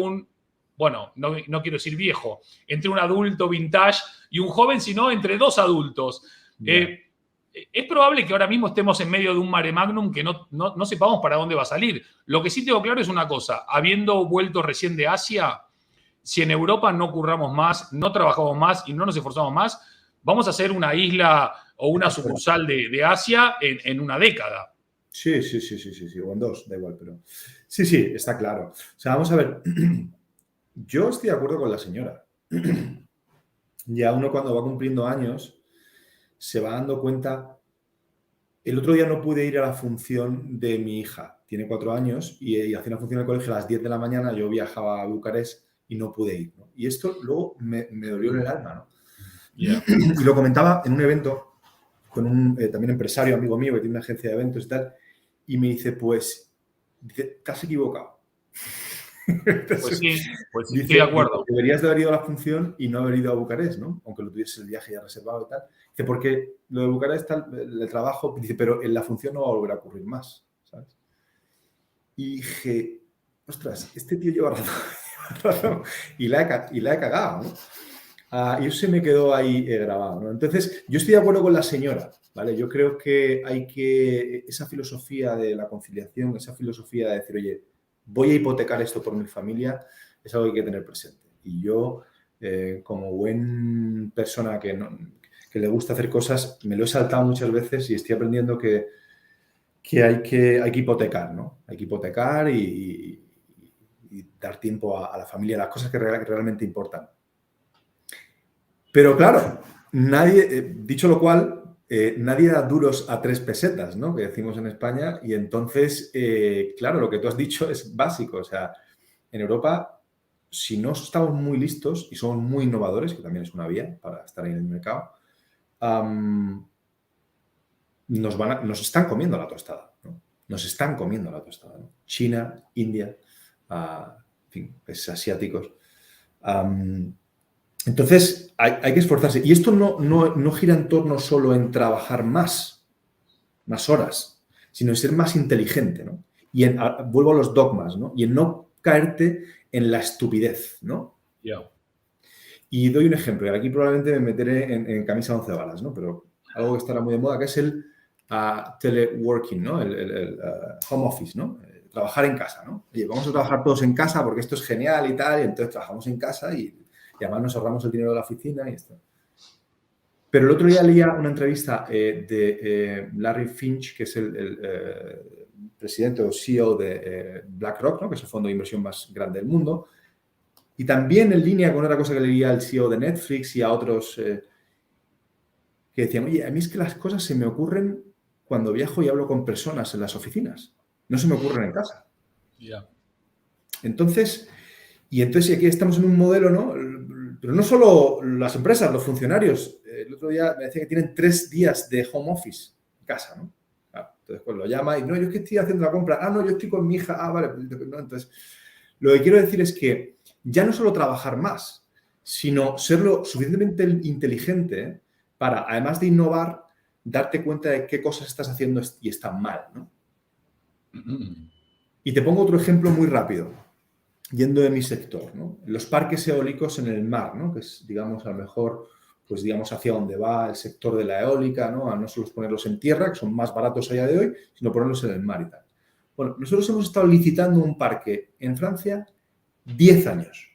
bueno, no quiero decir viejo, entre un adulto vintage y un joven, sino entre dos adultos. Yeah. Es probable que ahora mismo estemos en medio de un mare magnum que no sepamos para dónde va a salir. Lo que sí tengo claro es una cosa, habiendo vuelto recién de Asia, si en Europa no curramos más, no trabajamos más y no nos esforzamos más, vamos a ser una isla o una sucursal de Asia en una década. Sí, o en 2, da igual, pero... Sí, está claro. O sea, vamos a ver, yo estoy de acuerdo con la señora. Ya uno cuando va cumpliendo años se va dando cuenta. El otro día no pude ir a la función de mi hija, tiene 4 años y hacía una función en el colegio a las 10 de la mañana, yo viajaba a Bucarest y no pude ir, ¿no? Y esto luego me dolió en el alma, ¿no? Yeah. Y lo comentaba en un evento con un también empresario, amigo mío, que tiene una agencia de eventos y tal, y me dice, te has equivocado. Pues sí, dice, estoy de acuerdo. Deberías de haber ido a la función y no haber ido a Bucarest, ¿no? Aunque lo tuvieses el viaje ya reservado y tal. Dice, porque lo de Bucarest, el trabajo, dice, pero en la función no va a volver a ocurrir más, ¿sabes? Y dije, ostras, este tío lleva razón. y la he cagado, ¿no? Y eso se me quedó ahí grabado, ¿no? Entonces, yo estoy de acuerdo con la señora, ¿vale? Yo creo que esa filosofía de la conciliación, esa filosofía de decir, oye, voy a hipotecar esto por mi familia, es algo que hay que tener presente. Y yo, como buen persona que le gusta hacer cosas, me lo he saltado muchas veces y estoy aprendiendo que hay que hipotecar, ¿no? Hay que hipotecar y dar tiempo a la familia, a las cosas que realmente importan. Pero claro, dicho lo cual, nadie da duros a 3 pesetas, ¿no? Que decimos en España. Y entonces, claro, lo que tú has dicho es básico. O sea, en Europa, si no estamos muy listos y somos muy innovadores, que también es una vía para estar ahí en el mercado, nos están comiendo la tostada, ¿no? Nos están comiendo la tostada, ¿no? China, India, en fin, países asiáticos. Entonces, hay que esforzarse. Y esto no gira en torno solo en trabajar más horas, sino en ser más inteligente, ¿no? Y vuelvo a los dogmas, ¿no? Y en no caerte en la estupidez, ¿no? Yeah. Y doy un ejemplo. Y aquí probablemente me meteré en camisa 11 varas, ¿no? Pero algo que estará muy de moda, que es el teleworking, ¿no? El home office, ¿no? Trabajar en casa, ¿no? Oye, vamos a trabajar todos en casa porque esto es genial y tal, y entonces trabajamos en casa y además nos ahorramos el dinero de la oficina y esto. Pero el otro día leía una entrevista de Larry Finch, que es el presidente o CEO de BlackRock, ¿no? Que es el fondo de inversión más grande del mundo. Y también en línea con otra cosa que leía al CEO de Netflix y a otros que decían, oye, a mí es que las cosas se me ocurren cuando viajo y hablo con personas en las oficinas. no se me ocurren en casa. Yeah. Entonces aquí estamos en un modelo, ¿no? Pero no solo las empresas, los funcionarios. El otro día me decía que tienen 3 días de home office en casa, ¿no? Claro, entonces, pues lo llama y no, yo es que estoy haciendo la compra. Ah, no, yo estoy con mi hija. Ah, vale. No, entonces, lo que quiero decir es que ya no solo trabajar más, sino ser lo suficientemente inteligente para, además de innovar, darte cuenta de qué cosas estás haciendo y están mal, ¿no? Y te pongo otro ejemplo muy rápido, yendo de mi sector, ¿no? Los parques eólicos en el mar, ¿no? Que es, digamos, a lo mejor, pues digamos, hacia dónde va el sector de la eólica, ¿no? A no solo ponerlos en tierra, que son más baratos allá de hoy, sino ponerlos en el mar y tal. Bueno, nosotros hemos estado licitando un parque en Francia 10 años.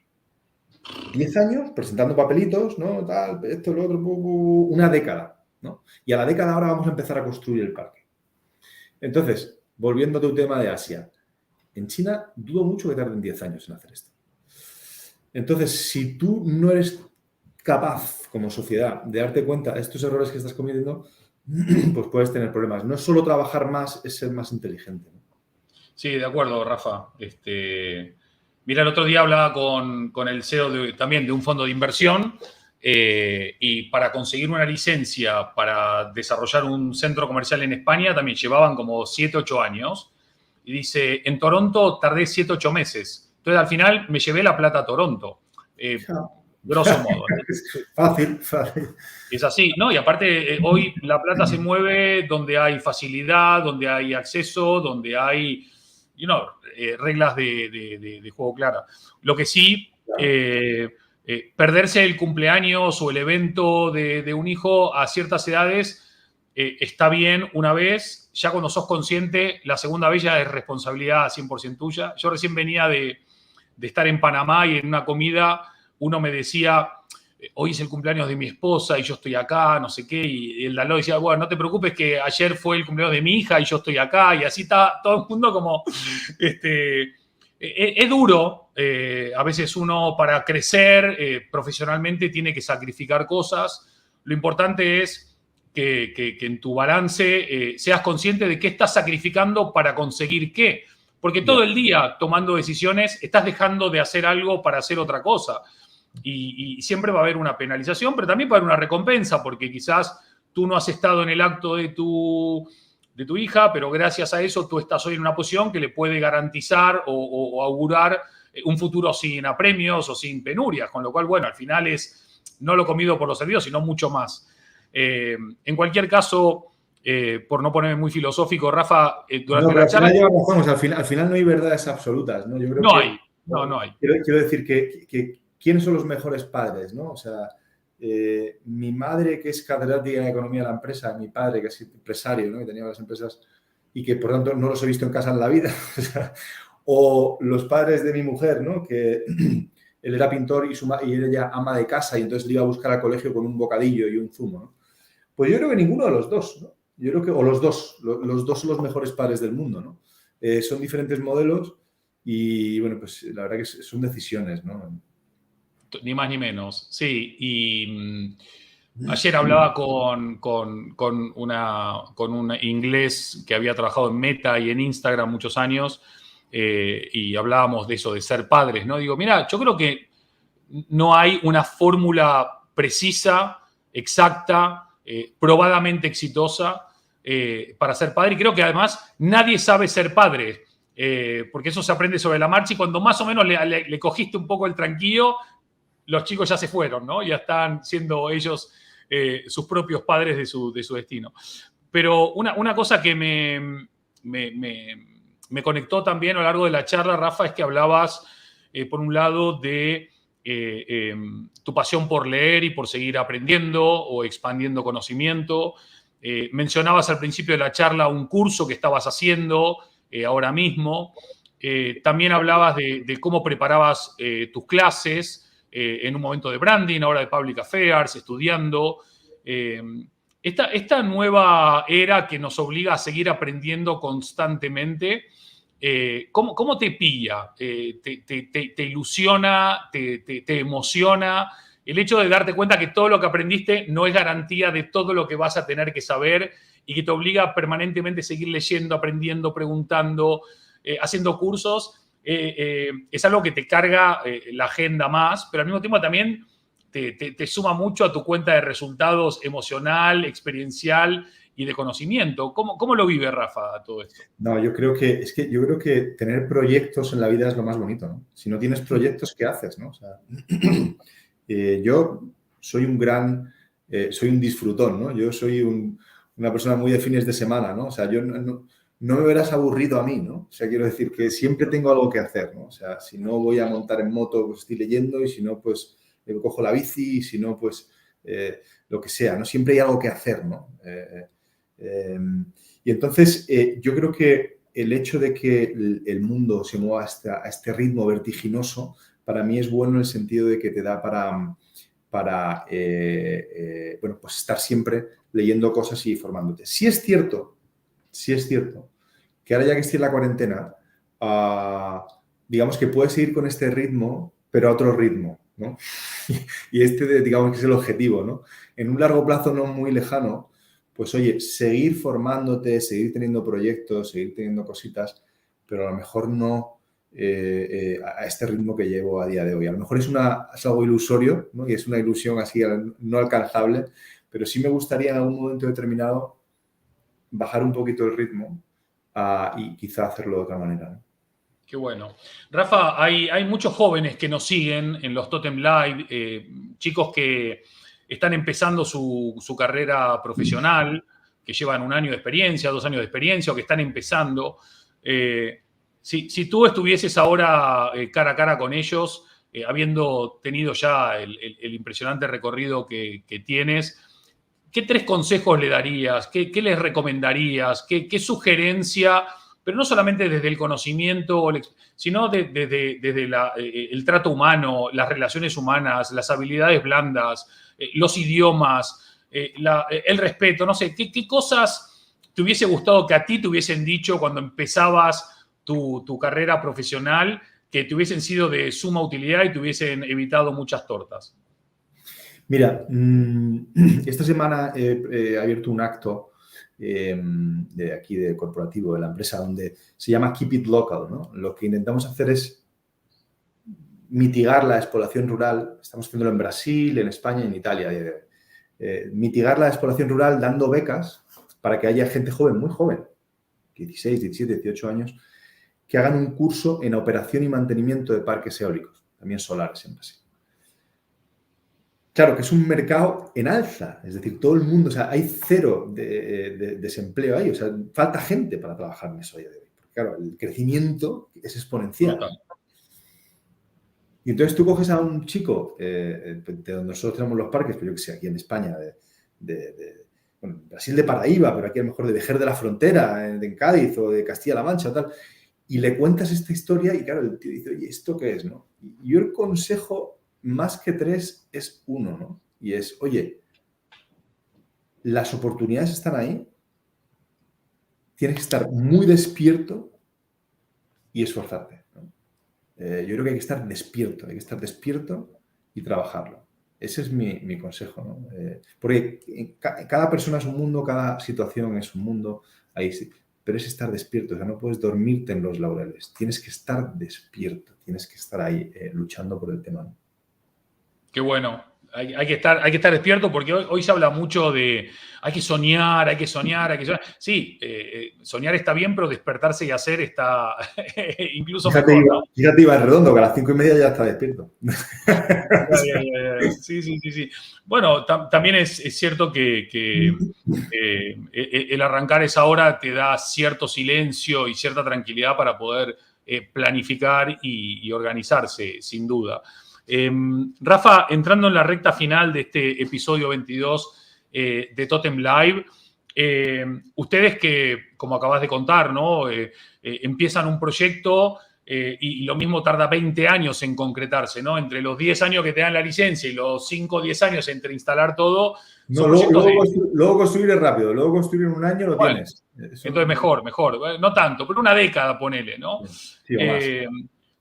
10 años presentando papelitos, ¿no? Tal, esto, lo otro, una década, ¿no? Y a la década ahora vamos a empezar a construir el parque. Entonces, volviendo a tu tema de Asia, en China dudo mucho que tarden 10 años en hacer esto. Entonces, si tú no eres capaz como sociedad de darte cuenta de estos errores que estás cometiendo, pues puedes tener problemas. No es solo trabajar más, es ser más inteligente, ¿no? Sí, de acuerdo, Rafa. Mira, el otro día hablaba con el CEO también de un fondo de inversión y para conseguir una licencia para desarrollar un centro comercial en España también llevaban como 7, 8 años. Y dice, en Toronto tardé 7, 8 meses. Entonces, al final me llevé la plata a Toronto. Grosso modo. Fácil. Es así, ¿no? Y aparte, hoy la plata se mueve donde hay facilidad, donde hay acceso, donde hay, reglas de juego claras. Lo que sí, perderse el cumpleaños o el evento de un hijo a ciertas edades está bien una vez. Ya cuando sos consciente, la segunda vez ya es responsabilidad 100% tuya. Yo recién venía de estar en Panamá y en una comida uno me decía, hoy es el cumpleaños de mi esposa y yo estoy acá, no sé qué, y el Daló decía, bueno, no te preocupes que ayer fue el cumpleaños de mi hija y yo estoy acá, y así está todo el mundo como, es duro, a veces uno para crecer profesionalmente tiene que sacrificar cosas, lo importante es que en tu balance seas consciente de qué estás sacrificando para conseguir qué, porque todo el día tomando decisiones estás dejando de hacer algo para hacer otra cosa. Y siempre va a haber una penalización, pero también va a haber una recompensa, porque quizás tú no has estado en el acto de tu hija, pero gracias a eso tú estás hoy en una posición que le puede garantizar o augurar un futuro sin apremios o sin penurias, con lo cual, bueno, al final es no lo comido por lo servido, sino mucho más. En cualquier caso, por no ponerme muy filosófico, Rafa, durante la charla... Al final no hay verdades absolutas, ¿no? Yo creo no que, hay, no hay. Quiero decir que ¿quiénes son los mejores padres, no? O sea, mi madre, que es catedrática de economía de la empresa, mi padre, que es empresario, ¿no? Que tenía varias empresas y que, por tanto, no los he visto en casa en la vida. O los padres de mi mujer, ¿no? Que él era pintor y ella ama de casa y entonces le iba a buscar al colegio con un bocadillo y un zumo, ¿no? Pues yo creo que ninguno de los dos, ¿no? Yo creo que, o los dos son los mejores padres del mundo, ¿no? Son diferentes modelos y, bueno, pues la verdad que son decisiones, ¿no? Ni más ni menos, sí. Y ayer hablaba con un inglés que había trabajado en Meta y en Instagram muchos años y hablábamos de eso, de ser padres, ¿no? Digo, mira, yo creo que no hay una fórmula precisa, exacta, probadamente exitosa para ser padre. Y creo que además nadie sabe ser padre, porque eso se aprende sobre la marcha y cuando más o menos le cogiste un poco el tranquillo, los chicos ya se fueron, ¿no? Ya están siendo ellos sus propios padres de su destino. Pero una cosa que me conectó también a lo largo de la charla, Rafa, es que hablabas, por un lado, de tu pasión por leer y por seguir aprendiendo o expandiendo conocimiento. Mencionabas al principio de la charla un curso que estabas haciendo ahora mismo. También hablabas de cómo preparabas tus clases en un momento de branding, ahora de public affairs, estudiando. Esta nueva era que nos obliga a seguir aprendiendo constantemente, ¿cómo te pilla? ¿Te ilusiona? ¿Te emociona? El hecho de darte cuenta que todo lo que aprendiste no es garantía de todo lo que vas a tener que saber y que te obliga a permanentemente seguir leyendo, aprendiendo, preguntando, haciendo cursos, es algo que te carga la agenda más, pero al mismo tiempo también te suma mucho a tu cuenta de resultados emocional, experiencial y de conocimiento. ¿Cómo lo vive Rafa todo esto? No, yo creo que tener proyectos en la vida es lo más bonito, ¿no? Si no tienes proyectos, ¿qué haces, no? O sea, yo soy soy un disfrutón, ¿no? Yo soy una persona muy de fines de semana, ¿no? O sea, yo no me verás aburrido a mí, ¿no? O sea, quiero decir que siempre tengo algo que hacer, ¿no? O sea, si no voy a montar en moto, pues estoy leyendo, y si no, pues cojo la bici, y si no, pues lo que sea, ¿no? Siempre hay algo que hacer, ¿no? Y entonces yo creo que el hecho de que el mundo se mueva a este ritmo vertiginoso, para mí es bueno en el sentido de que te da para bueno, pues estar siempre leyendo cosas y formándote. Sí es cierto que ahora ya que estoy en la cuarentena, digamos que puedes seguir con este ritmo, pero a otro ritmo, ¿no? Y digamos que es el objetivo, ¿no? En un largo plazo no muy lejano, pues oye, seguir formándote, seguir teniendo proyectos, seguir teniendo cositas, pero a lo mejor no a este ritmo que llevo a día de hoy. A lo mejor es algo ilusorio, ¿no? Y es una ilusión así no alcanzable, pero sí me gustaría en algún momento determinado bajar un poquito el ritmo y quizá hacerlo de otra manera, ¿no? Qué bueno. Rafa, hay muchos jóvenes que nos siguen en los Totem Live, chicos que están empezando su carrera profesional, que llevan 1 año de experiencia, 2 años de experiencia, o que están empezando. Si tú estuvieses ahora cara a cara con ellos, habiendo tenido ya el impresionante recorrido que tienes, ¿qué 3 consejos le darías? ¿Qué les recomendarías? ¿Qué sugerencia? Pero no solamente desde el conocimiento, sino desde el trato humano, las relaciones humanas, las habilidades blandas, los idiomas, el respeto, no sé, ¿qué cosas te hubiese gustado que a ti te hubiesen dicho cuando empezabas tu carrera profesional, que te hubiesen sido de suma utilidad y te hubiesen evitado muchas tortas? Mira, esta semana he abierto un acto de aquí de corporativo de la empresa donde se llama Keep It Local, ¿no? Lo que intentamos hacer es mitigar la despoblación rural. Estamos haciéndolo en Brasil, en España y en Italia. Mitigar la despoblación rural dando becas para que haya gente joven, muy joven, 16, 17, 18 años, que hagan un curso en operación y mantenimiento de parques eólicos, también solares en Brasil. Claro, que es un mercado en alza, es decir, todo el mundo, o sea, hay cero de desempleo ahí, o sea, falta gente para trabajar en eso a día de hoy. Porque, claro, el crecimiento es exponencial. Total. Y entonces tú coges a un chico de donde nosotros tenemos los parques, pero yo que sé, aquí en España, bueno, en Brasil de Paraíba, pero aquí a lo mejor de Vejer de la Frontera, en Cádiz o de Castilla-La Mancha o tal, y le cuentas esta historia y claro, el tío dice, oye, ¿esto qué es, no? Y yo el consejo, más que 3, es 1, ¿no? Y es, oye, las oportunidades están ahí, tienes que estar muy despierto y esforzarte, ¿no? Yo creo que hay que estar despierto y trabajarlo. Ese es mi consejo, ¿no? Porque cada persona es un mundo, cada situación es un mundo, ahí sí, pero es estar despierto, o sea, no puedes dormirte en los laureles, tienes que estar despierto, tienes que estar ahí luchando por el tema, ¿no? Qué bueno. Hay que estar despierto porque hoy se habla mucho de hay que soñar, hay que soñar, hay que soñar. Sí, soñar está bien, pero despertarse y hacer está incluso mejor, ¿no? Fíjate, Iván Redondo, que a las 5:30 ya está despierto. Sí. Bueno, también es cierto que el arrancar esa hora te da cierto silencio y cierta tranquilidad para poder planificar y organizarse, sin duda. Rafa, entrando en la recta final de este episodio 22 de Totem Live, ustedes que, como acabas de contar, ¿no? Empiezan un proyecto y lo mismo tarda 20 años en concretarse, ¿no? Entre los 10 años que te dan la licencia y los 5 o 10 años entre instalar todo, no, luego construir es rápido, luego construir en 1 año lo tienes. Entonces mejor. No tanto, pero una década, ponele, ¿no? Sí, o más.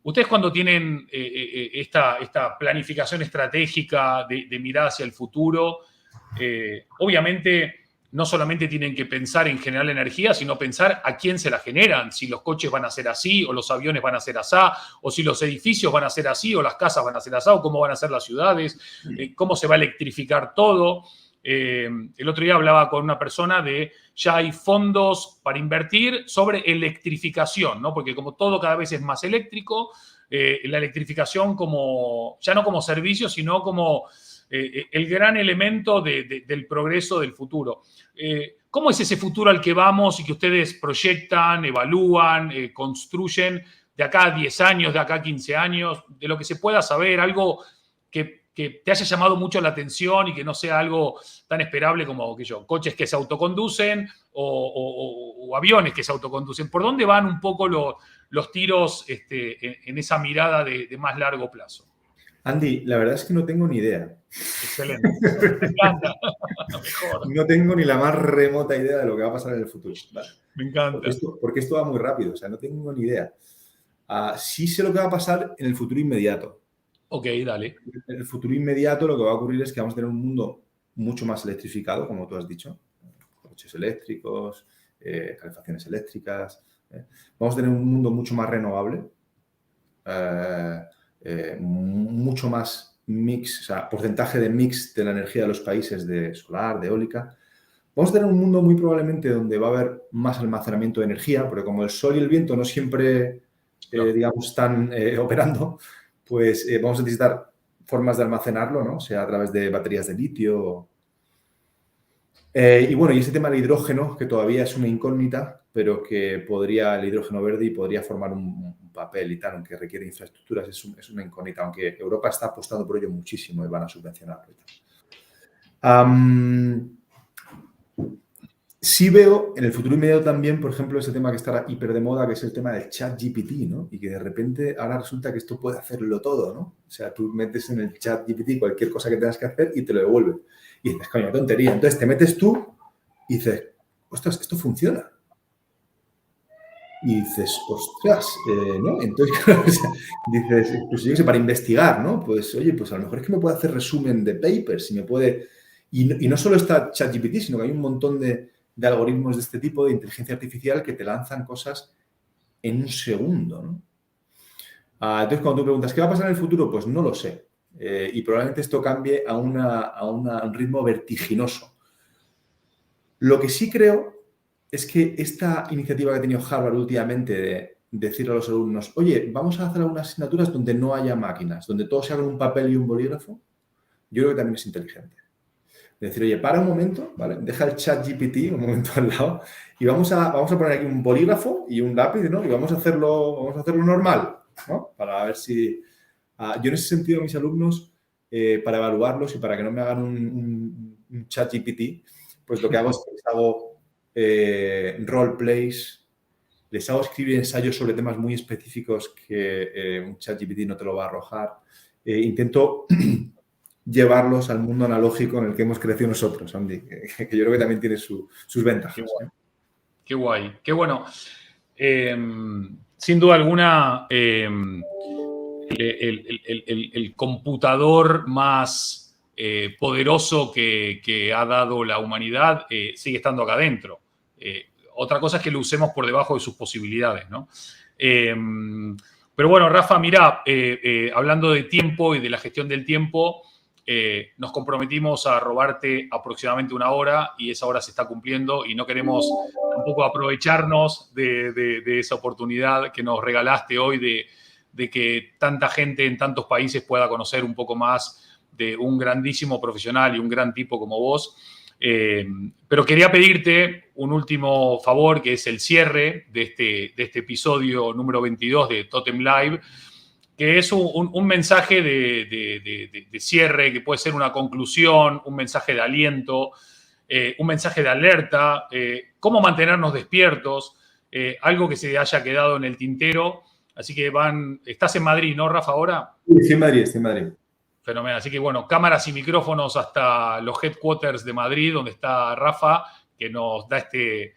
Ustedes cuando tienen esta planificación estratégica de mirar hacia el futuro, obviamente no solamente tienen que pensar en generar energía, sino pensar a quién se la generan, si los coches van a ser así, o los aviones van a ser así, o si los edificios van a ser así, o las casas van a ser así, o cómo van a ser las ciudades, cómo se va a electrificar todo. El otro día hablaba con una persona de ya hay fondos para invertir sobre electrificación, ¿no? Porque como todo cada vez es más eléctrico, la electrificación como, ya no como servicio, sino como el gran elemento del progreso del futuro. ¿Cómo es ese futuro al que vamos y que ustedes proyectan, evalúan, construyen de acá a 10 años, de acá a 15 años, de lo que se pueda saber, algo que te haya llamado mucho la atención y que no sea algo tan esperable como, que yo, coches que se autoconducen o aviones que se autoconducen? ¿Por dónde van un poco los tiros en esa mirada de más largo plazo? Andy, la verdad es que no tengo ni idea. Excelente. Me encanta. Mejor. No tengo ni la más remota idea de lo que va a pasar en el futuro, ¿vale? Me encanta. Porque esto va muy rápido, o sea, no tengo ni idea. Sí sé lo que va a pasar en el futuro inmediato. Ok, dale. En el futuro inmediato lo que va a ocurrir es que vamos a tener un mundo mucho más electrificado, como tú has dicho. Coches eléctricos, calefacciones eléctricas. Vamos a tener un mundo mucho más renovable, mucho más mix, o sea, porcentaje de mix de la energía de los países de solar, de eólica. Vamos a tener un mundo muy probablemente donde va a haber más almacenamiento de energía, porque como el sol y el viento no siempre, digamos, están operando, pues vamos a necesitar formas de almacenarlo, ¿no? O sea, a través de baterías de litio. Y bueno, y ese tema del hidrógeno, que todavía es una incógnita, pero que podría, el hidrógeno verde, y podría formar un papel y tal, aunque requiere infraestructuras, es una incógnita, aunque Europa está apostando por ello muchísimo y van a subvencionarlo y tal. Sí veo en el futuro inmediato también, por ejemplo, ese tema que está hiper de moda, que es el tema del ChatGPT, ¿no? Y que de repente ahora resulta que esto puede hacerlo todo, ¿no? O sea, tú metes en el ChatGPT cualquier cosa que tengas que hacer y te lo devuelve. Y dices, coño, tontería. Entonces te metes tú y dices, ostras, esto funciona. Y dices, ostras, ¿no? Entonces, claro, o sea, dices, pues yo qué sé, para investigar, ¿no? Pues, oye, pues a lo mejor es que me puede hacer resumen de papers y me puede... Y no solo está ChatGPT, sino que hay un montón de algoritmos de este tipo, de inteligencia artificial, que te lanzan cosas en un segundo, ¿no? Entonces, cuando tú preguntas, ¿qué va a pasar en el futuro? Pues no lo sé. Y probablemente esto cambie a un ritmo vertiginoso. Lo que sí creo es que esta iniciativa que ha tenido Harvard últimamente de decirle a los alumnos, oye, vamos a hacer algunas asignaturas donde no haya máquinas, donde todo se haga en un papel y un bolígrafo, yo creo que también es inteligente. Es decir, oye, para un momento, ¿vale? Deja el ChatGPT un momento al lado y vamos a poner aquí un bolígrafo y un lápiz, ¿no? Y vamos a hacerlo normal, ¿no? Para ver si... yo en ese sentido, mis alumnos, para evaluarlos y para que no me hagan un ChatGPT, pues lo que hago es que les hago role plays, les hago escribir ensayos sobre temas muy específicos que un ChatGPT no te lo va a arrojar. Intento llevarlos al mundo analógico en el que hemos crecido nosotros, Andy, que yo creo que también tiene sus ventajas. Qué guay. Qué guay. Qué bueno. Sin duda alguna, el computador más poderoso que ha dado la humanidad sigue estando acá adentro. Otra cosa es que lo usemos por debajo de sus posibilidades, ¿no? Pero bueno, Rafa, mirá, hablando de tiempo y de la gestión del tiempo, nos comprometimos a robarte aproximadamente una hora y esa hora se está cumpliendo y no queremos tampoco aprovecharnos de esa oportunidad que nos regalaste hoy de que tanta gente en tantos países pueda conocer un poco más de un grandísimo profesional y un gran tipo como vos. Pero quería pedirte un último favor, que es el cierre de este episodio número 22 de Totem Live, que es un mensaje de cierre, que puede ser una conclusión, un mensaje de aliento, un mensaje de alerta, cómo mantenernos despiertos, algo que se haya quedado en el tintero. Así que estás en Madrid, ¿no, Rafa, ahora? Sí, estoy en Madrid. Fenomenal. Así que bueno, cámaras y micrófonos hasta los headquarters de Madrid, donde está Rafa, que nos da este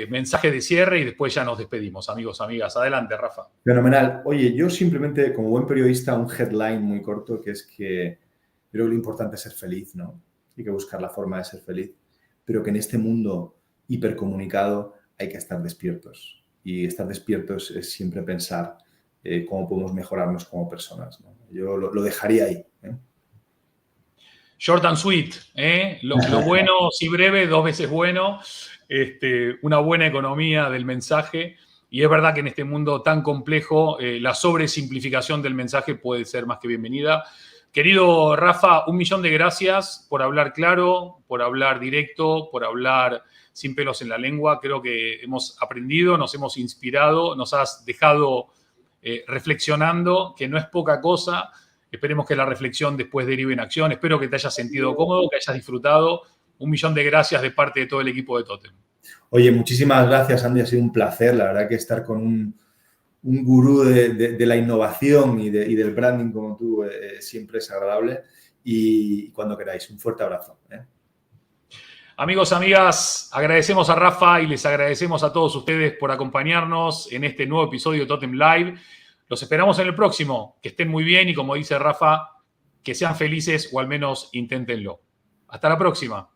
mensaje de cierre y después ya nos despedimos, amigos, amigas. Adelante, Rafa. Fenomenal. Oye, yo simplemente, como buen periodista, un headline muy corto, que es que creo que lo importante es ser feliz, ¿no? Hay que buscar la forma de ser feliz. pero que en este mundo hipercomunicado hay que estar despiertos. Y estar despiertos es siempre pensar cómo podemos mejorarnos como personas, ¿no? Yo lo dejaría ahí, ¿eh? Short and sweet, ¿eh? Lo bueno, sí breve, 2 veces bueno. Una buena economía del mensaje. Y es verdad que en este mundo tan complejo, la sobresimplificación del mensaje puede ser más que bienvenida. Querido Rafa, 1.000.000 de gracias por hablar claro, por hablar directo, por hablar sin pelos en la lengua. Creo que hemos aprendido, nos hemos inspirado, nos has dejado reflexionando, que no es poca cosa. Esperemos que la reflexión después derive en acción. Espero que te hayas sentido cómodo, que hayas disfrutado. 1.000.000 de gracias de parte de todo el equipo de Totem. Oye, muchísimas gracias, Andy. Ha sido un placer, la verdad, que estar con un gurú de la innovación y del branding como tú siempre es agradable. Y cuando queráis, un fuerte abrazo, ¿eh? Amigos, amigas, agradecemos a Rafa y les agradecemos a todos ustedes por acompañarnos en este nuevo episodio de Totem Live. Los esperamos en el próximo. Que estén muy bien y, como dice Rafa, que sean felices o al menos inténtenlo. Hasta la próxima.